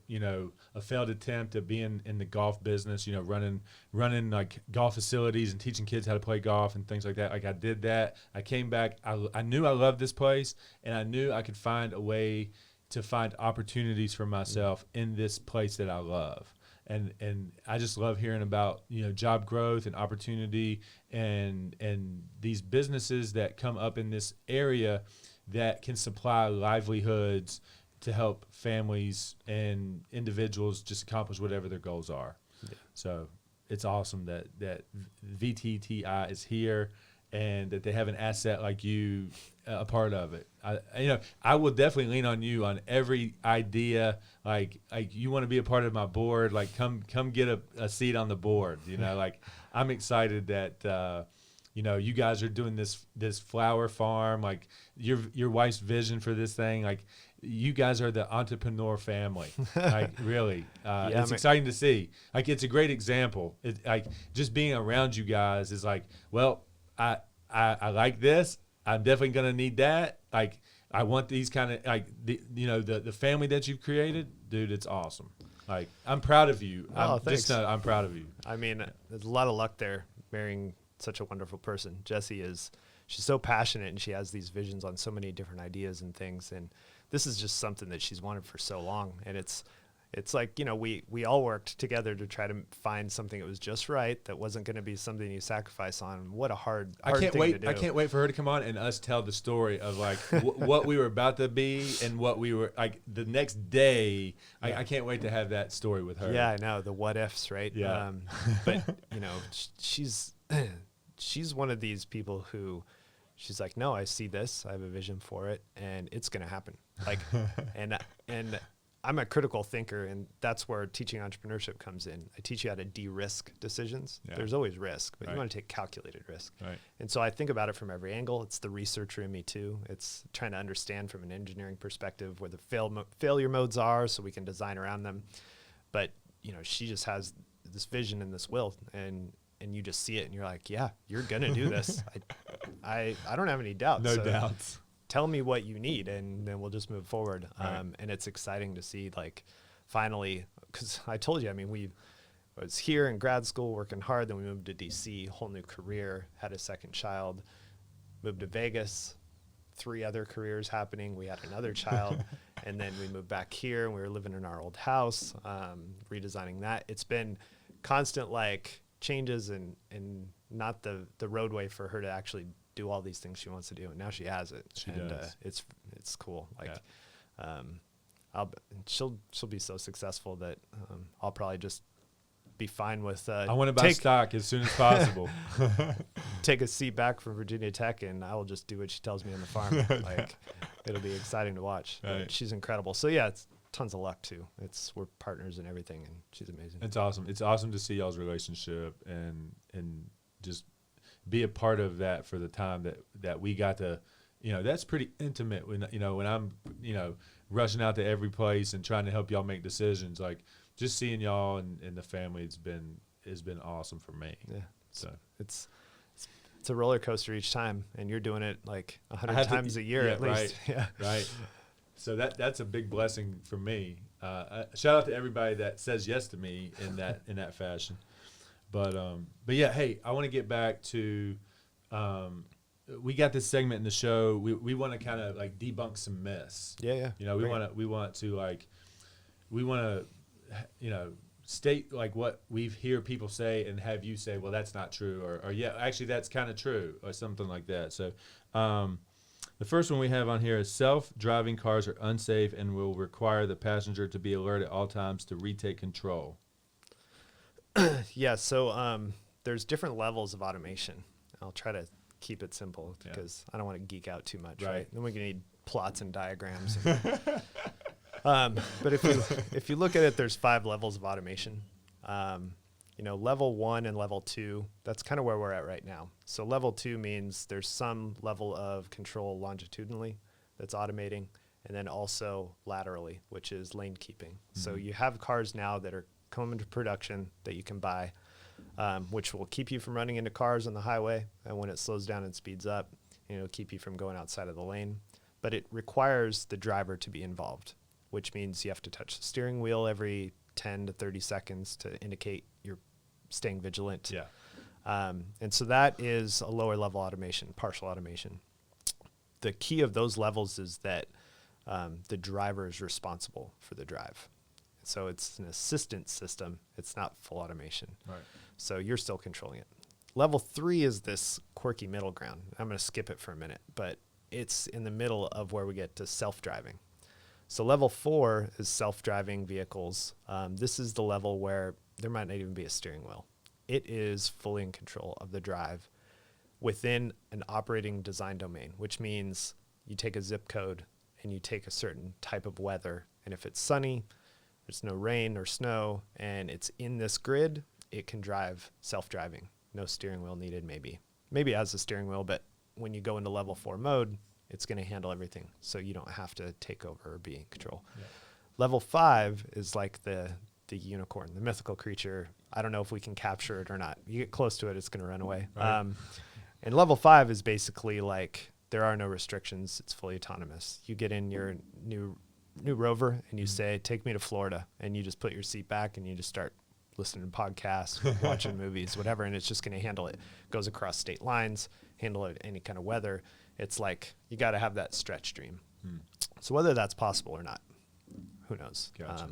a failed attempt at being in the golf business, running like golf facilities and teaching kids how to play golf and things like that. Like I did that. I came back. I knew I loved this place, and I knew I could find a way to find opportunities for myself in this place that I love. And I just love hearing about, job growth and opportunity and these businesses that come up in this area that can supply livelihoods to help families and individuals just accomplish whatever their goals are. Yeah. So it's awesome that VTTI is here, and that they have an asset like you a part of it. I will definitely lean on you on every idea. Like you want to be a part of my board, like come get a seat on the board. Like I'm excited that you guys are doing this flower farm. Like your wife's vision for this thing. Like you guys are the entrepreneur family. Like really, it's exciting to see. Like it's a great example. Like just being around you guys is like, well, I like this. I'm definitely gonna need that. Like I want these kind of like the family that you've created, dude. It's awesome. Like I'm proud of you. Thanks. I'm proud of you. I mean, there's a lot of luck there marrying such a wonderful person. She's so passionate and she has these visions on so many different ideas and things. And this is just something that she's wanted for so long. And it's like, we all worked together to try to find something that was just right, that wasn't going to be something you sacrifice on. What a hard thing to do. I can't wait for her to come on and us tell the story of like what we were about to be and what we were like the next day. Yeah. I can't wait to have that story with her. Yeah, I know, the what ifs, right? Yeah. But she's one of these people who she's like, no, I see this, I have a vision for it, and it's going to happen. Like, and I'm a critical thinker, and that's where teaching entrepreneurship comes in. I teach you how to de-risk decisions. Yeah. There's always risk, but you want to take calculated risk. Right. And so I think about it from every angle. It's the researcher in me too. It's trying to understand from an engineering perspective where the failure modes are so we can design around them. But, she just has this vision and this will, and you just see it and you're like, yeah, you're going to do this. I don't have any doubts. No doubts. Tell me what you need and then we'll just move forward. Right. And it's exciting to see, like, finally, because I told you, I was here in grad school working hard. Then we moved to DC, whole new career, had a second child, moved to Vegas, 3 other careers happening. We had another child and then we moved back here and we were living in our old house, redesigning that. It's been constant, like, changes and not the roadway for her to actually do all these things she wants to do, and now she has it. She does. It's cool. Like, she'll be so successful that I'll probably just be fine with. I want to buy stock as soon as possible. Take a seat back from Virginia Tech, and I will just do what she tells me on the farm. Like, it'll be exciting to watch. Right. She's incredible. So yeah, it's tons of luck too. We're partners in everything, and she's amazing. It's awesome. It's awesome to see y'all's relationship and just be a part of that for the time that we got to, that's pretty intimate when, when I'm, rushing out to every place and trying to help y'all make decisions. Like just seeing y'all and the family has been awesome for me. Yeah. So it's a roller coaster each time, and you're doing it like 100 times a year at least. Right, yeah. Right. So that's a big blessing for me. Shout out to everybody that says yes to me in that fashion. But yeah, hey, I want to get back to, we got this segment in the show. We want to kind of like debunk some myths. Yeah. We want to state like what we hear people say and have you say, well, that's not true, or yeah, actually that's kind of true, or something like that. So, the first one we have on here is self-driving cars are unsafe and will require the passenger to be alert at all times to retake control. Yeah, so there's different levels of automation. I'll try to keep it simple because I don't want to geek out too much. Right? Then we're gonna need plots and diagrams. But if you look at it, there's 5 levels of automation. Level 1 and level 2. That's kind of where we're at right now. So level 2 means there's some level of control longitudinally that's automating, and then also laterally, which is lane keeping. Mm-hmm. So you have cars now that are coming to production that you can buy, which will keep you from running into cars on the highway, and when it slows down and speeds up, it'll keep you from going outside of the lane. But it requires the driver to be involved, which means you have to touch the steering wheel every 10 to 30 seconds to indicate you're staying vigilant. Yeah. And so that is a lower level automation, partial automation. The key of those levels is that the driver is responsible for the drive. So it's an assistance system. It's not full automation. Right. So you're still controlling it. Level 3 is this quirky middle ground. I'm going to skip it for a minute, but it's in the middle of where we get to self-driving. So level 4 is self-driving vehicles. This is the level where there might not even be a steering wheel. It is fully in control of the drive. within an operating design domain, which means you take a zip code and you take a certain type of weather. And if it's sunny, there's no rain or snow, and it's in this grid, it can drive self-driving. No steering wheel needed, maybe. Maybe it has a steering wheel, but when you go into level 4 mode, it's going to handle everything. So you don't have to take over or be in control. Yeah. Level 5 is like the unicorn, the mythical creature. I don't know if we can capture it or not. You get close to it, it's going to run away. Right. And level 5 is basically like there are no restrictions. It's fully autonomous. You get in your new Rover and you say, take me to Florida. And you just put your seat back and you just start listening to podcasts, watching movies, whatever. And it's just going to handle it. Goes across state lines, handle it any kind of weather. It's like you got to have that stretch dream. So whether that's possible or not, who knows? Gotcha.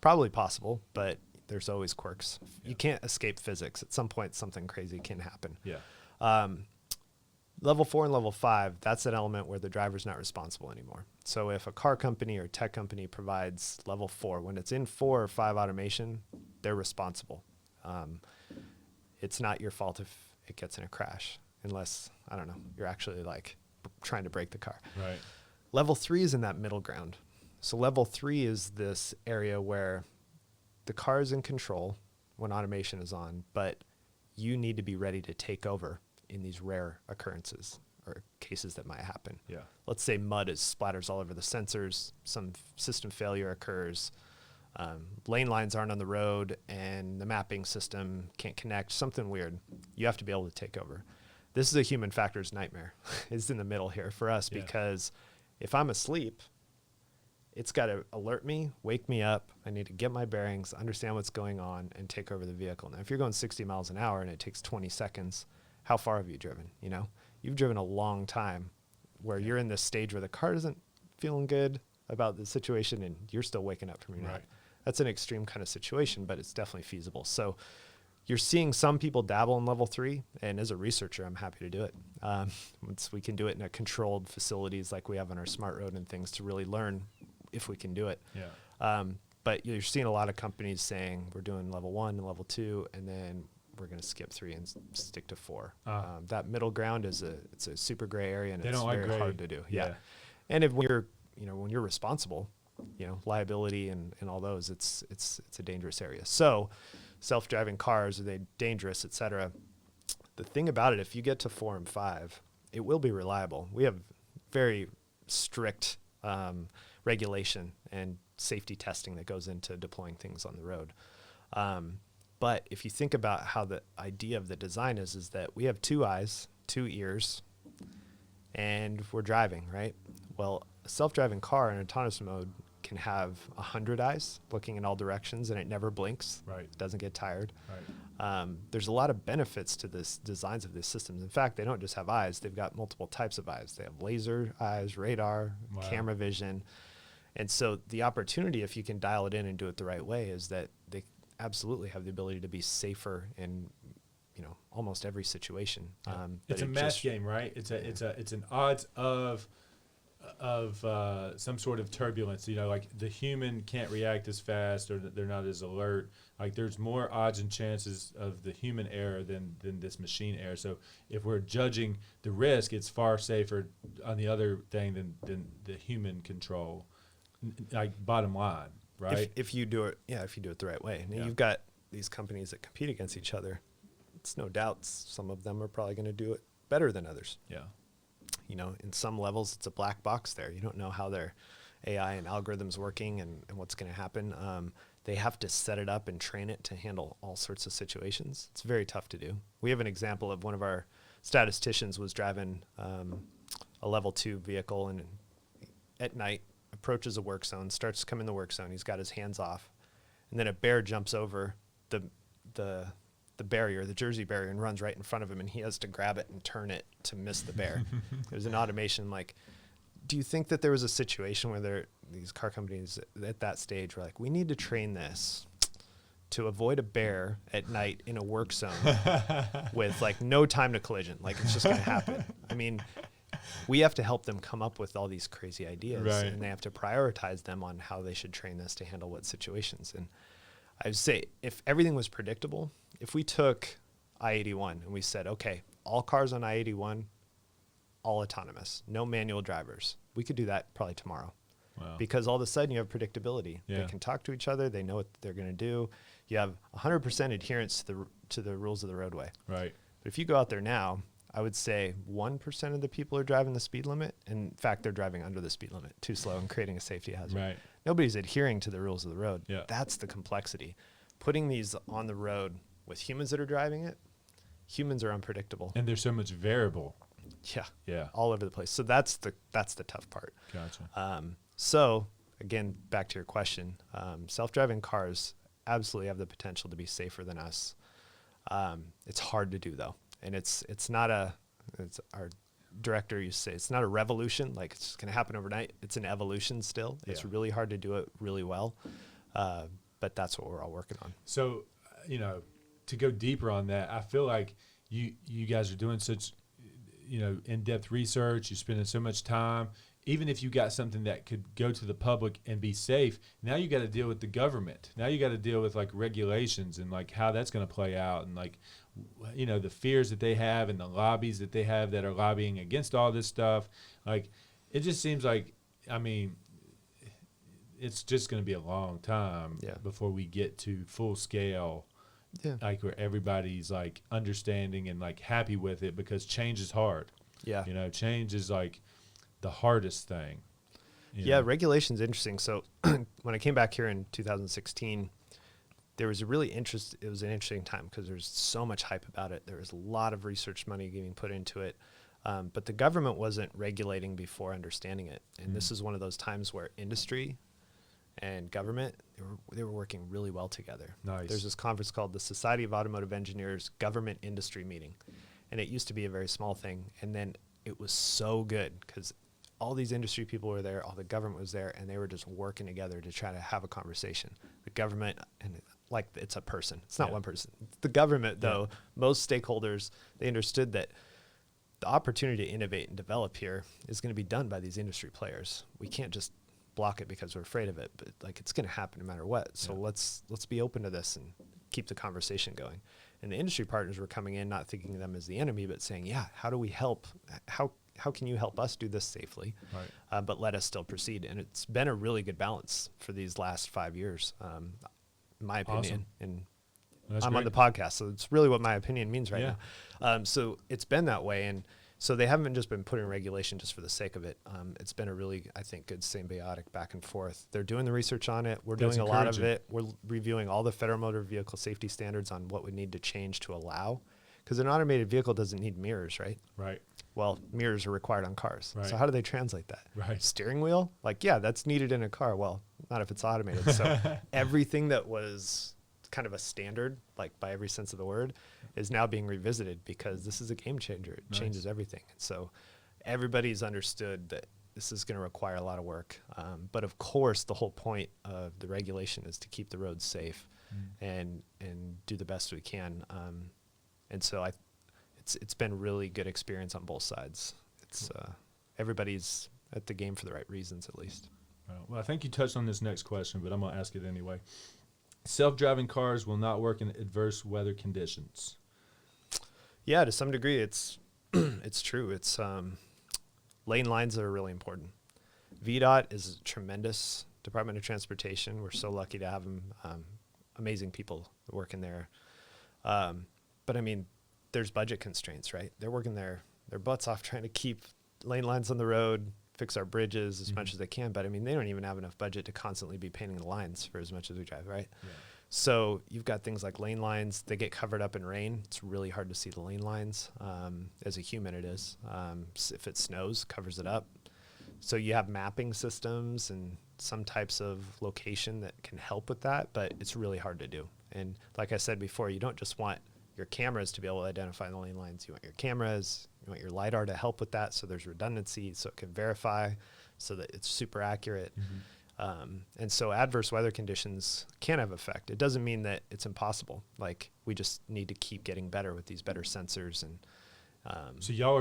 Probably possible, but there's always quirks. Yeah. You can't escape physics. At some point, something crazy can happen. Yeah. Level 4 and level 5, that's an element where the driver's not responsible anymore. So if a car company or tech company provides level 4, when it's in 4 or 5 automation, they're responsible. It's not your fault if it gets in a crash, unless, I don't know, you're actually like trying to break the car. Right. Level 3 is in that middle ground. So level 3 is this area where the car is in control when automation is on, but you need to be ready to take over in these rare occurrences or cases that might happen. Yeah. Let's say mud splatters all over the sensors, some system failure occurs, lane lines aren't on the road, and the mapping system can't connect, something weird. You have to be able to take over. This is a human factors nightmare. It's in the middle here for us because if I'm asleep, it's got to alert me, wake me up. I need to get my bearings, understand what's going on, and take over the vehicle. Now, if you're going 60 miles an hour and it takes 20 seconds, how far have you driven? You know, you've driven a long time where you're in this stage where the car isn't feeling good about the situation and you're still waking up from your nap. That's an extreme kind of situation, but it's definitely feasible. So you're seeing some people dabble in level 3, and as a researcher, I'm happy to do it. Once we can do it in a controlled facilities like we have on our smart road and things to really learn if we can do it. Yeah. But you're seeing a lot of companies saying we're doing level 1 and level 2, and then we're going to skip 3 and stick to 4. That middle ground it's a super gray area, and it's very hard to do. Yeah. And when you're responsible, liability and all those, it's a dangerous area. So self-driving cars, are they dangerous, et cetera? The thing about it, if you get to 4 and 5, it will be reliable. We have very strict regulation and safety testing that goes into deploying things on the road. But if you think about how the idea of the design is that we have 2 eyes, 2 ears, and we're driving, right? Well, a self-driving car in autonomous mode can have 100 eyes looking in all directions, and it never blinks. Right. It doesn't get tired. Right. There's a lot of benefits to this designs of these systems. In fact, they don't just have eyes. They've got multiple types of eyes. They have laser eyes, radar, camera vision. And so the opportunity, if you can dial it in and do it the right way, is that they absolutely have the ability to be safer in almost every situation. It's a math game, right? It's an odds of some sort of turbulence. Like the human can't react as fast, or they're not as alert. Like there's more odds and chances of the human error than this machine error. So if we're judging the risk, it's far safer on the other thing than the human control. Like bottom line, right? If you do it, if you do it the right way. Now you've got these companies that compete against each other. It's no doubt some of them are probably going to do it better than others. Yeah. In some levels, it's a black box there. You don't know how their AI and algorithms working and what's going to happen. They have to set it up and train it to handle all sorts of situations. It's very tough to do. We have an example of one of our statisticians was driving a level 2 vehicle, and at night approaches a work zone, starts to come in the work zone. He's got his hands off, and then a bear jumps over the barrier, the Jersey barrier, and runs right in front of him, and he has to grab it and turn it to miss the bear. There's an automation. Like, do you think that there was a situation where these car companies at that stage were like, we need to train this to avoid a bear at night in a work zone with like no time to collision? Like, it's just going to happen. I mean, we have to help them come up with all these crazy ideas, and they have to prioritize them on how they should train this to handle what situations. And I would say if everything was predictable, if we took I-81 and we said, okay, all cars on I-81, all autonomous, no manual drivers. We could do that probably tomorrow. Wow. Because all of a sudden you have predictability. Yeah. They can talk to each other. They know what they're going to do. You have 100% adherence to the rules of the roadway. Right. But if you go out there now, I would say 1% of the people are driving the speed limit. In fact, they're driving under the speed limit, too slow and creating a safety hazard. Right. Nobody's adhering to the rules of the road. Yeah. That's the complexity. Putting these on the road with humans that are driving it, humans are unpredictable. And there's so much variable. Yeah. Yeah. All over the place. So that's the tough part. Gotcha. So again, back to your question, self-driving cars absolutely have the potential to be safer than us. It's hard to do though. And it's our director used to say, it's not a revolution, like it's going to happen overnight. It's an evolution still. Yeah. It's really hard to do it really well. But that's what we're all working on. So, to go deeper on that, I feel like you guys are doing such, in-depth research. You're spending so much time. Even if you got something that could go to the public and be safe, now you got to deal with the government. Now you got to deal with like regulations and like how that's going to play out, and like, the fears that they have and the lobbies that they have that are lobbying against all this stuff. Like, it just seems like, it's just going to be a long time before we get to full scale. Yeah. Like where everybody's like understanding and like happy with it, because change is hard. Yeah. Change is like the hardest thing. Yeah, regulation's interesting. So when I came back here in 2016, there was it was an interesting time because there's so much hype about it. There was a lot of research money getting put into it. But the government wasn't regulating before understanding it. And this is one of those times where industry and government, they were working really well together. Nice. There's this conference called the Society of Automotive Engineers Government Industry Meeting. And it used to be a very small thing. And then it was so good because all these industry people were there, all the government was there, and they were just working together to try to have a conversation. The government, and like it's a person. It's not one person. The government, though, most stakeholders, they understood that the opportunity to innovate and develop here is going to be done by these industry players. We can't just block it because we're afraid of it, but like it's going to happen no matter what. So let's be open to this and keep the conversation going. And the industry partners were coming in, not thinking of them as the enemy, but saying, how do we help? How can you help us do this safely, but let us still proceed? And it's been a really good balance for these last 5 years, in my opinion. And I'm great. on the podcast, so it's really what my opinion means right now. So it's been that way. And so they haven't just been putting regulation just for the sake of it. It's been a really, I think, good symbiotic back and forth. They're doing the research on it. We're doing a lot of it. We're reviewing all the federal motor vehicle safety standards on what we need to change to allow. Because an automated vehicle doesn't need mirrors, right? Right. Well, mirrors are required on cars. Right. So how do they translate that? Right. Steering wheel? Like, that's needed in a car. Well, not if it's automated. So everything that was kind of a standard, like by every sense of the word, is now being revisited because this is a game changer. It changes everything. And so everybody's understood that this is going to require a lot of work. But of course, the whole point of the regulation is to keep the roads safe and do the best we can. And so it's been really good experience on both sides. It's everybody's at the game for the right reasons, at least. Well, I think you touched on this next question, but I'm going to ask it anyway. Self-driving cars will not work in adverse weather conditions. Yeah, to some degree, it's it's true. It's lane lines are really important. VDOT is a tremendous Department of Transportation. We're so lucky to have them. Amazing people working there. But I mean, there's budget constraints, right? They're working their butts off trying to keep lane lines on the road, fix our bridges as much as they can. But I mean, they don't even have enough budget to constantly be painting the lines for as much as we drive, right? Yeah. So you've got things like lane lines. They get covered up in rain. It's really hard to see the lane lines. As a human, it is. If it snows, covers it up. So you have mapping systems and some types of location that can help with that, but it's really hard to do. And like I said before, you don't just want your cameras to be able to identify the lane lines. You want your cameras, you want your LiDAR to help with that, so there's redundancy, so it can verify, so that it's super accurate. And so adverse weather conditions can have effect. It doesn't mean that it's impossible. Like, we just need to keep getting better with these better sensors. And so y'all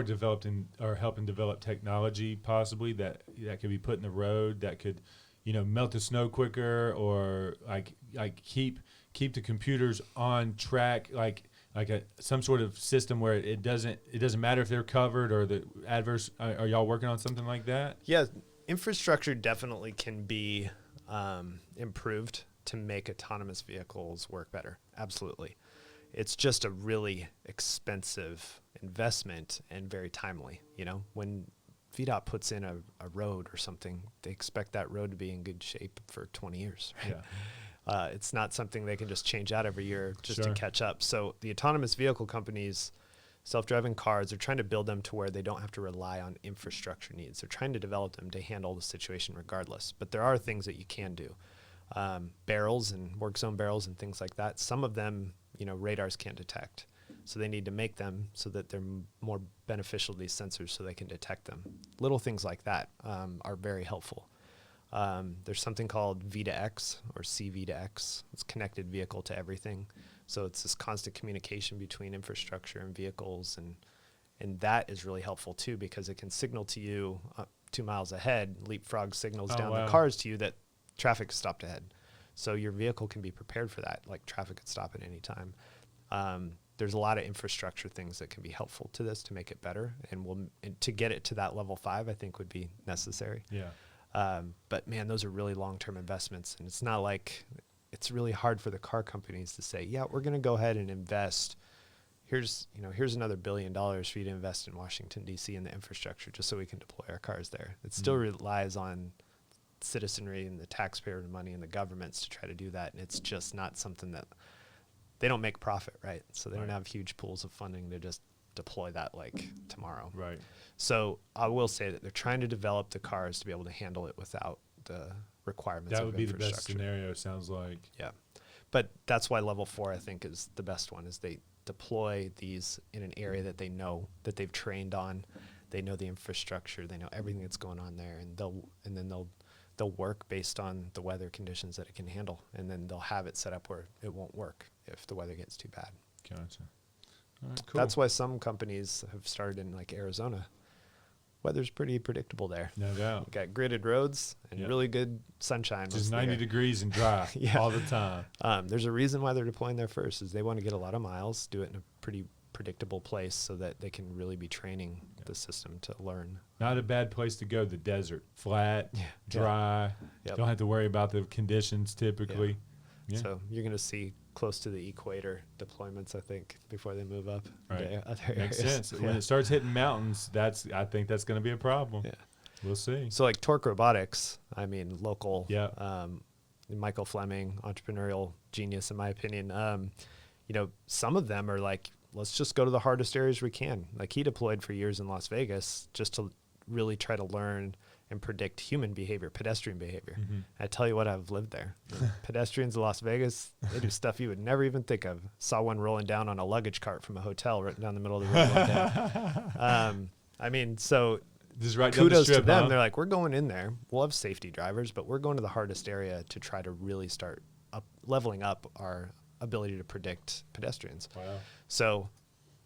are helping develop technology possibly that could be put in the road that could, melt the snow quicker, or like keep the computers on track. Like like some sort of system where it doesn't matter if they're covered or the adverse. Are y'all working on something like that? Yeah, infrastructure definitely can be improved to make autonomous vehicles work better. Absolutely. It's just a really expensive investment and very timely. You know, when VDOT puts in a road or something, they expect that road to be in good shape for 20 years. Right? Yeah. It's not something they can just change out every year just to catch up. So the autonomous vehicle companies, self-driving cars, they're trying to build them to where they don't have to rely on infrastructure needs. They're trying to develop them to handle the situation regardless. But there are things that you can do. Barrels and work zone barrels and things like that. Some of them, you know, radars can't detect. So they need to make them so that they're more beneficial to these sensors so they can detect them. Little things like that are very helpful. There's something called V2X or CV2X. It's connected vehicle to everything. So it's this constant communication between infrastructure and vehicles. And that is really helpful too, because it can signal to you 2 miles ahead, leapfrog signals down the cars to you that traffic is stopped ahead. So your vehicle can be prepared for that, like traffic could stop at any time. There's a lot of infrastructure things that can be helpful to this to make it better. And to get it to that level 5, I think would be necessary. Yeah. But man, those are really long-term investments. And it's not like, it's really hard for the car companies to say, yeah, we're going to go ahead and invest. Here's another $1 billion for you to invest in Washington, D.C. in the infrastructure just so we can deploy our cars there. It still relies on citizenry and the taxpayer money and the governments to try to do that. And it's just not something that they don't make profit, right? So they don't have huge pools of funding to just deploy that like tomorrow. Right. So I will say that they're trying to develop the cars to be able to handle it without the requirements that of would be the infrastructure. best scenario, sounds like. Yeah. But that's why level 4, I think, is the best one, is they deploy these in an area that they know, that they've trained on. They know the infrastructure, they know everything that's going on there, and then they'll work based on the weather conditions that it can handle, and then they'll have it set up where it won't work if the weather gets too bad. Gotcha. All right, cool. That's why some companies have started in like Arizona. Weather's pretty predictable there. No doubt. You got gridded roads and really good sunshine. Just 90 degrees and dry all the time. There's a reason why they're deploying there first, is they want to get a lot of miles, do it in a pretty predictable place so that they can really be training the system to learn. Not a bad place to go, the desert. Flat, dry, don't have to worry about the conditions typically. Yeah. So you're going to see close to the equator deployments, I think, before they move up. Right. Other Makes areas. sense. When it starts hitting mountains, I think that's going to be a problem. Yeah. We'll see. So like Torque Robotics, I mean, local, Yeah. Michael Fleming, entrepreneurial genius, in my opinion. Some of them are like, let's just go to the hardest areas we can. Like he deployed for years in Las Vegas just to really try to learn and predict human behavior, pedestrian behavior. Mm-hmm. I tell you what, I've lived there. Pedestrians in Las Vegas, they do stuff you would never even think of. Saw one rolling down on a luggage cart from a hotel right down the middle of the road one day. So just right kudos down the strip, to them. huh? They're like, we're going in there. We'll have safety drivers, but we're going to the hardest area to try to really start leveling up our ability to predict pedestrians. Wow. So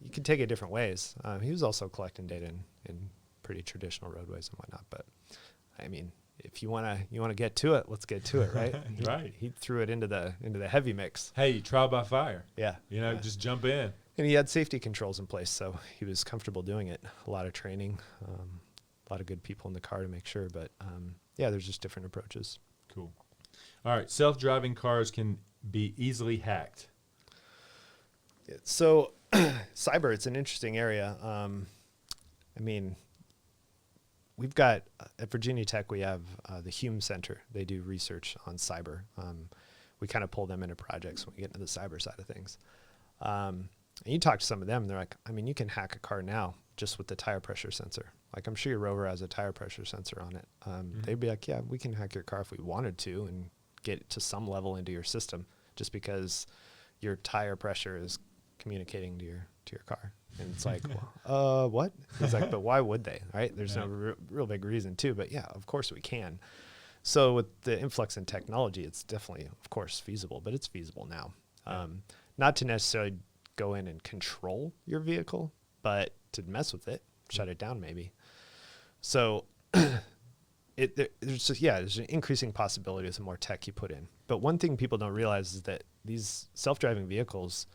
you can take it different ways. He was also collecting data in pretty traditional roadways and whatnot. But I mean, if you wanna get to it, let's get to it, right? Right. He threw it into the heavy mix. Hey, trial by fire. Yeah. Just jump in. And he had safety controls in place, so he was comfortable doing it. A lot of training, a lot of good people in the car to make sure. But there's just different approaches. Cool. All right, self-driving cars can be easily hacked. So cyber, it's an interesting area. We've got at Virginia Tech, we have the Hume Center. They do research on cyber. We kind of pull them into projects when we get into the cyber side of things. And you talk to some of them, and they're like, you can hack a car now just with the tire pressure sensor. Like, I'm sure your Rover has a tire pressure sensor on it. They'd be like, yeah, we can hack your car if we wanted to and get it to some level into your system just because your tire pressure is communicating to your car. And it's like, what? He's like, but why would they? Right? There's no real big reason to, but yeah, of course we can. So with the influx in technology, it's definitely, of course, feasible, but it's feasible now. Not to necessarily go in and control your vehicle, but to mess with it, shut it down maybe. So there's an increasing possibility with the more tech you put in. But one thing people don't realize is that these self-driving vehicles,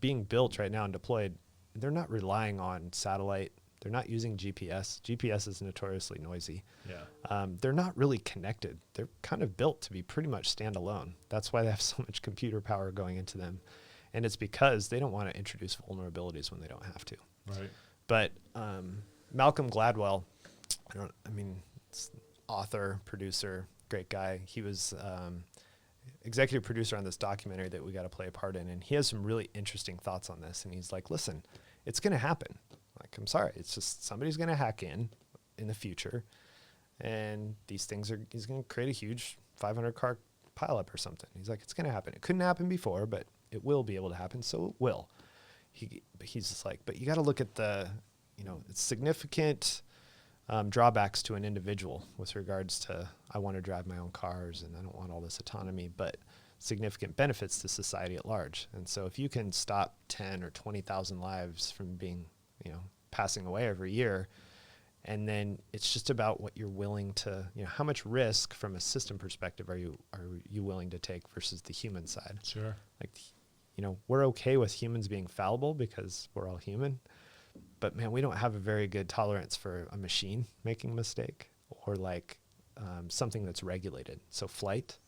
being built right now and deployed, they're not relying on satellite. They're not using GPS. GPS is notoriously noisy. Yeah. They're not really connected. They're kind of built to be pretty much standalone. That's why they have so much computer power going into them. And it's because they don't want to introduce vulnerabilities when they don't have to. Right. But Malcolm Gladwell, it's author, producer, great guy. He was executive producer on this documentary that we got to play a part in. And he has some really interesting thoughts on this. And he's like, listen, it's going to happen. Like, I'm sorry. It's just somebody's going to hack in the future. And these things he's going to create a huge 500 car pileup or something. He's like, it's going to happen. It couldn't happen before, but it will be able to happen. So it will. He's just like, but you got to look at the, it's significant drawbacks to an individual with regards to, I want to drive my own cars and I don't want all this autonomy, but significant benefits to society at large. And so if you can stop 10 or 20,000 lives from being, passing away every year, and then it's just about what you're willing to, how much risk from a system perspective are you willing to take versus the human side? Sure. Like, we're okay with humans being fallible because we're all human, but man, we don't have a very good tolerance for a machine making a mistake or like something that's regulated. So flight,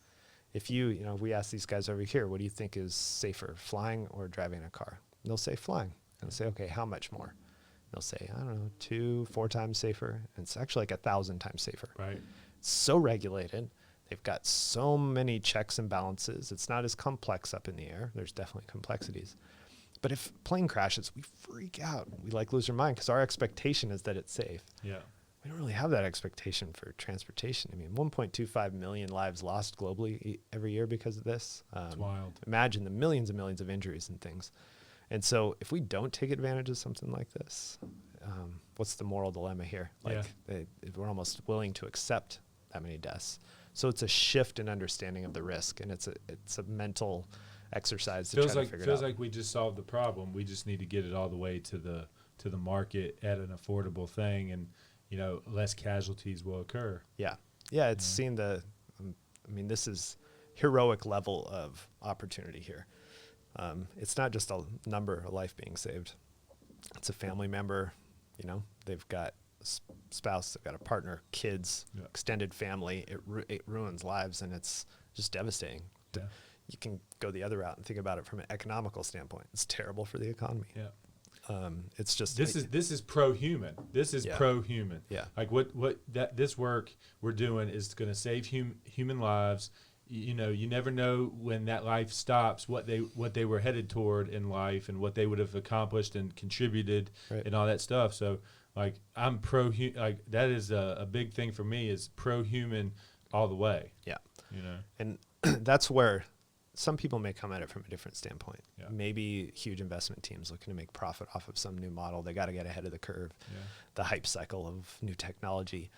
if we ask these guys over here, what do you think is safer, flying or driving a car? They'll say flying. And I'll say, okay, how much more? They'll say, I don't know, 2-4 times safer. And it's actually like 1,000 times safer. Right. It's so regulated. They've got so many checks and balances. It's not as complex up in the air. There's definitely complexities. But if plane crashes, we freak out. We lose our mind because our expectation is that it's safe. Yeah. We don't really have that expectation for transportation. 1.25 million lives lost globally every year because of this. It's wild. Imagine the millions and millions of injuries and things. And so if we don't take advantage of something like this, what's the moral dilemma here? We're almost willing to accept that many deaths. So it's a shift in understanding of the risk, and it's a mental exercise to try to figure it out. Feels like we just solved the problem. We just need to get it all the way to the market at an affordable thing, and less casualties will occur. Yeah. It's seen this is heroic level of opportunity here. It's not just a number, a life being saved. It's a family member, they've got a spouse, they've got a partner, kids, extended family. It ruins lives, and it's just devastating. Yeah. You can go the other route and think about it from an economical standpoint. It's terrible for the economy. Yeah. It's just this is pro-human. This is pro-human. Yeah. Like this work we're doing is going to save human lives. You never know when that life stops, what they were headed toward in life and what they would have accomplished and contributed and all that stuff. So like I'm like that is a big thing for me is pro-human all the way. Yeah. And that's where some people may come at it from a different standpoint. Yeah. Maybe huge investment teams looking to make profit off of some new model. They got to get ahead of the curve, the hype cycle of new technology.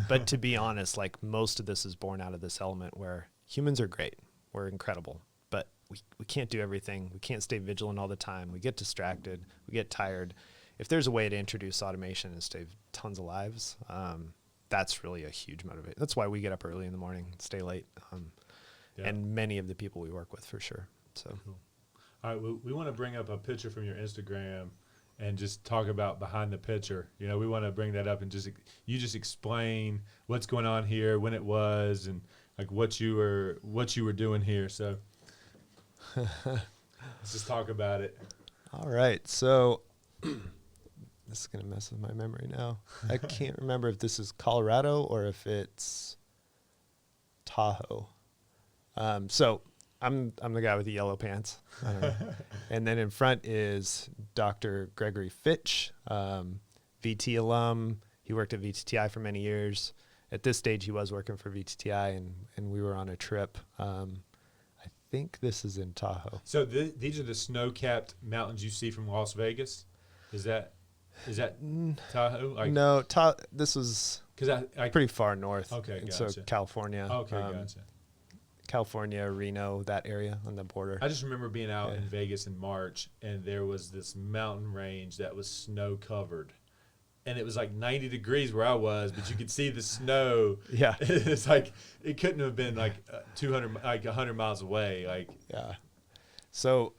But to be honest, like most of this is born out of this element where humans are great. We're incredible, but we can't do everything. We can't stay vigilant all the time. We get distracted. We get tired. If there's a way to introduce automation and save tons of lives, that's really a huge motivator. That's why we get up early in the morning, stay late, and many of the people we work with for sure. So, cool. All right, we want to bring up a picture from your Instagram and just talk about behind the picture. We want to bring that up and just explain what's going on here, when it was, and like what you were doing here. So let's just talk about it. All right. So this is gonna mess with my memory now. I can't remember if this is Colorado or if it's Tahoe. So I'm the guy with the yellow pants. I don't know. And then in front is Dr. Gregory Fitch, VT alum. He worked at VTTI for many years. At this stage, he was working for VTTI, and we were on a trip. I think this is in Tahoe. So these are the snow-capped mountains you see from Las Vegas? Is that Tahoe? No, this was pretty far north. Okay, gotcha. So California. Okay, gotcha. California, Reno, that area on the border. I just remember being out in Vegas in March, and there was this mountain range that was snow-covered. And it was like 90 degrees where I was, but you could see the snow. Yeah. It's like, it couldn't have been like 100 miles away. Like, yeah. So,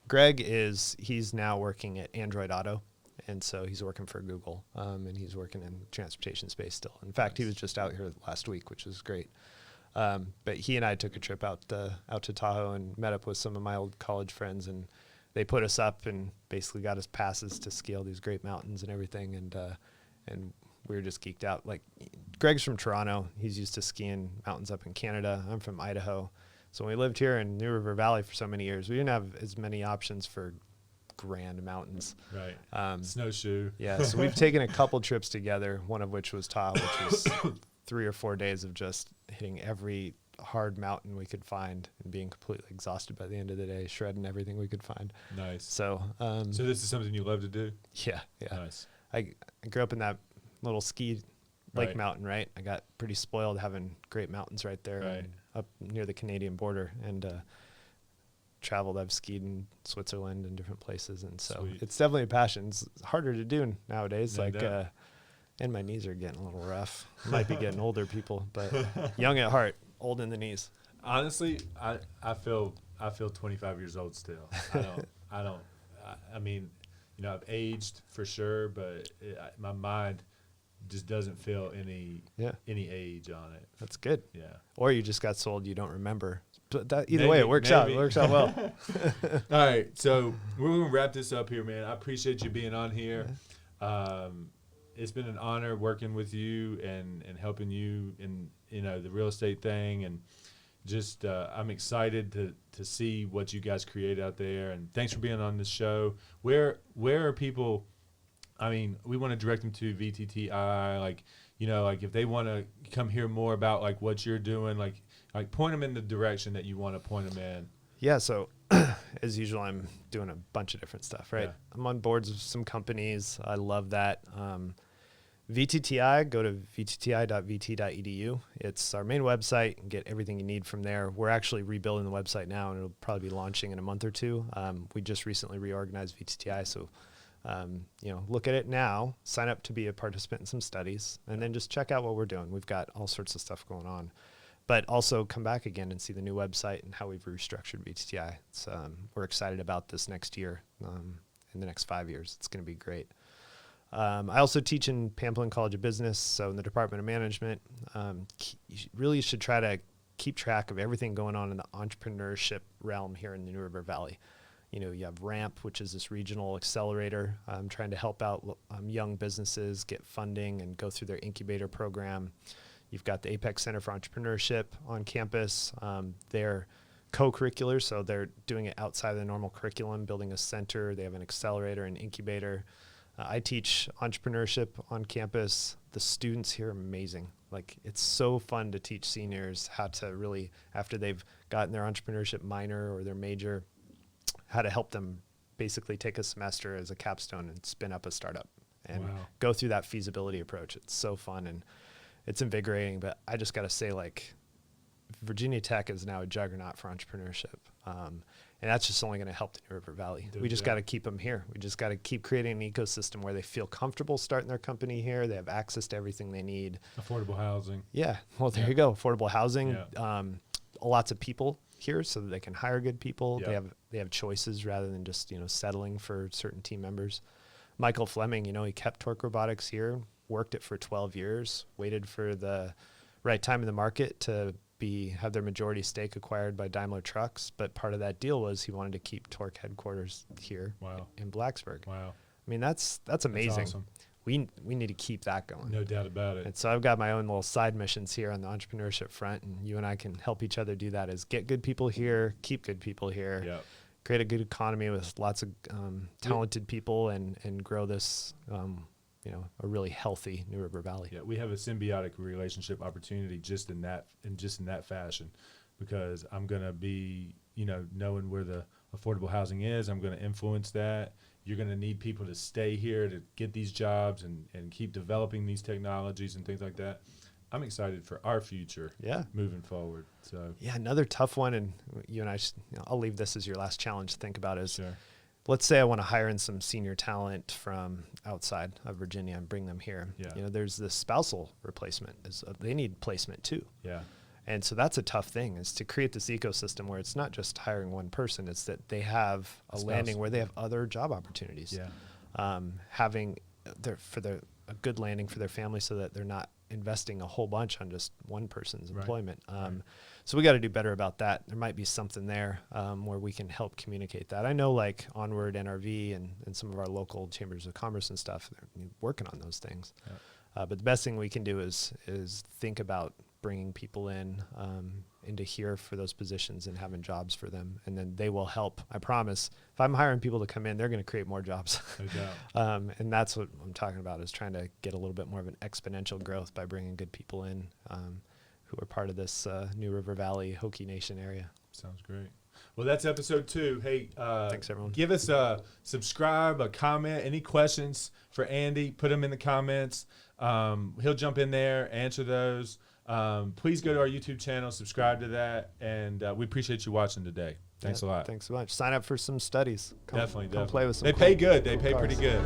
Greg he's now working at Android Auto. And so he's working for Google, and he's working in the transportation space still. In fact, he was just out here last week, which was great. But he and I took a trip out to Tahoe and met up with some of my old college friends, and they put us up and basically got us passes to ski all these great mountains and everything. And we were just geeked out. Like, Greg's from Toronto. He's used to skiing mountains up in Canada. I'm from Idaho. So when we lived here in New River Valley for so many years, we didn't have as many options for grand mountains. Right. Snowshoe. Yeah. So we've taken a couple trips together, one of which was Tahoe, which was 3 or 4 days of just hitting every hard mountain we could find and being completely exhausted by the end of the day, shredding everything we could find. Nice. So, so this is something you love to do? Yeah. Yeah. Nice. I grew up in that little ski lake Right. mountain, right? I got pretty spoiled having great mountains right there Right. up near the Canadian border, and traveled. I've skied in Switzerland and different places, and so Sweet. it's definitely a passion. It's harder to do nowadays. No doubt. And my knees are getting a little rough. Might be getting older, people, but young at heart, old in the knees. Honestly, I feel 25 years old still. I mean, you know, I've aged for sure, but my mind just doesn't feel any age on it. That's good. Yeah. Or you just got sold, you don't remember. But either Maybe, way, it works out. It maybe. works out well. All right, so we're gonna wrap this up here, man. I appreciate you being on here. It's been an honor working with you and helping you in, you know, the real estate thing, and just I'm excited to see what you guys create out there. And thanks for being on this show. Where are people? I mean, we want to direct them to VTTI, like, you know, like if they want to come hear more about like what you're doing, like point them in the direction that you want to point them in. Yeah, so as usual, I'm doing a bunch of different stuff, right? Yeah. I'm on boards with some companies. I love that. VTTI, go to vtti.vt.edu. It's our main website, and get everything you need from there. We're actually rebuilding the website now, and it'll probably be launching in a month or two. We just recently reorganized VTTI, so you know, look at it now, sign up to be a participant in some studies, and then just check out what we're doing. We've got all sorts of stuff going on. But also come back again and see the new website and how we've restructured VTTI. It's, we're excited about this next year, in the next 5 years. It's going to be great. I also teach in Pamplin College of Business, so in the Department of Management. You really should try to keep track of everything going on in the entrepreneurship realm here in the New River Valley. You know, you have RAMP, which is this regional accelerator, trying to help out young businesses get funding and go through their incubator program. You've got the Apex Center for Entrepreneurship on campus. They're co-curricular, so they're doing it outside of the normal curriculum, building a center. They have an accelerator and incubator. I teach entrepreneurship on campus. The students here are amazing. Like, it's so fun to teach seniors how to really, after they've gotten their entrepreneurship minor or their major, how to help them basically take a semester as a capstone and spin up a startup and go through that feasibility approach. It's so fun and it's invigorating. But I just got to say, like, Virginia Tech is now a juggernaut for entrepreneurship. And that's just only going to help the New River Valley. We just got to keep them here. We just got to keep creating an ecosystem where they feel comfortable starting their company here. They have access to everything they need. Affordable housing. Yeah. Well, there you go. Affordable housing. Lots of people here so that they can hire good people. They have choices rather than just, you know, settling for certain team members. Michael Fleming, you know, he kept Torque Robotics here, worked it for 12 years, waited for the right time in the market to have their majority stake acquired by Daimler Trucks. But part of that deal was he wanted to keep Torque headquarters here in Blacksburg. Wow. I mean, that's amazing. That's awesome. We need to keep that going. No doubt about it. And so I've got my own little side missions here on the entrepreneurship front, and you and I can help each other do that, is get good people here, keep good people here, create a good economy with lots of talented people, and grow this, you know, a really healthy New River Valley. Yeah, we have a symbiotic relationship opportunity just in that fashion, because I'm going to be, you know, knowing where the affordable housing is, I'm going to influence that. You're going to need people to stay here to get these jobs and keep developing these technologies and things like that. I'm excited for our future moving forward. So another tough one, and you and I, I'll leave this as your last challenge to think about, is let's say I want to hire in some senior talent from outside of Virginia and bring them here. You know, there's this spousal replacement. They need placement too. And so that's a tough thing, is to create this ecosystem where it's not just hiring one person, it's that they have a landing where they have other job opportunities. Having a good landing for their family so that they're not investing a whole bunch on just one person's employment. So we got to do better about that. There might be something there where we can help communicate that. I know like Onward NRV and some of our local chambers of commerce and stuff, they're working on those things. But the best thing we can do is think about bringing people into here for those positions and having jobs for them. And then they will help. I promise, if I'm hiring people to come in, they're going to create more jobs. And that's what I'm talking about, is trying to get a little bit more of an exponential growth by bringing good people in who are part of this New River Valley Hokie Nation area. Sounds great. Well, that's episode 2. Hey, thanks everyone. Give us a subscribe, a comment, any questions for Andy, put them in the comments. He'll jump in there, answer those. Please go to our YouTube channel, subscribe to that, and we appreciate you watching today. Thanks a lot. Thanks so much. Sign up for some studies. Definitely. Come play with some. They pay good. They pay pretty good.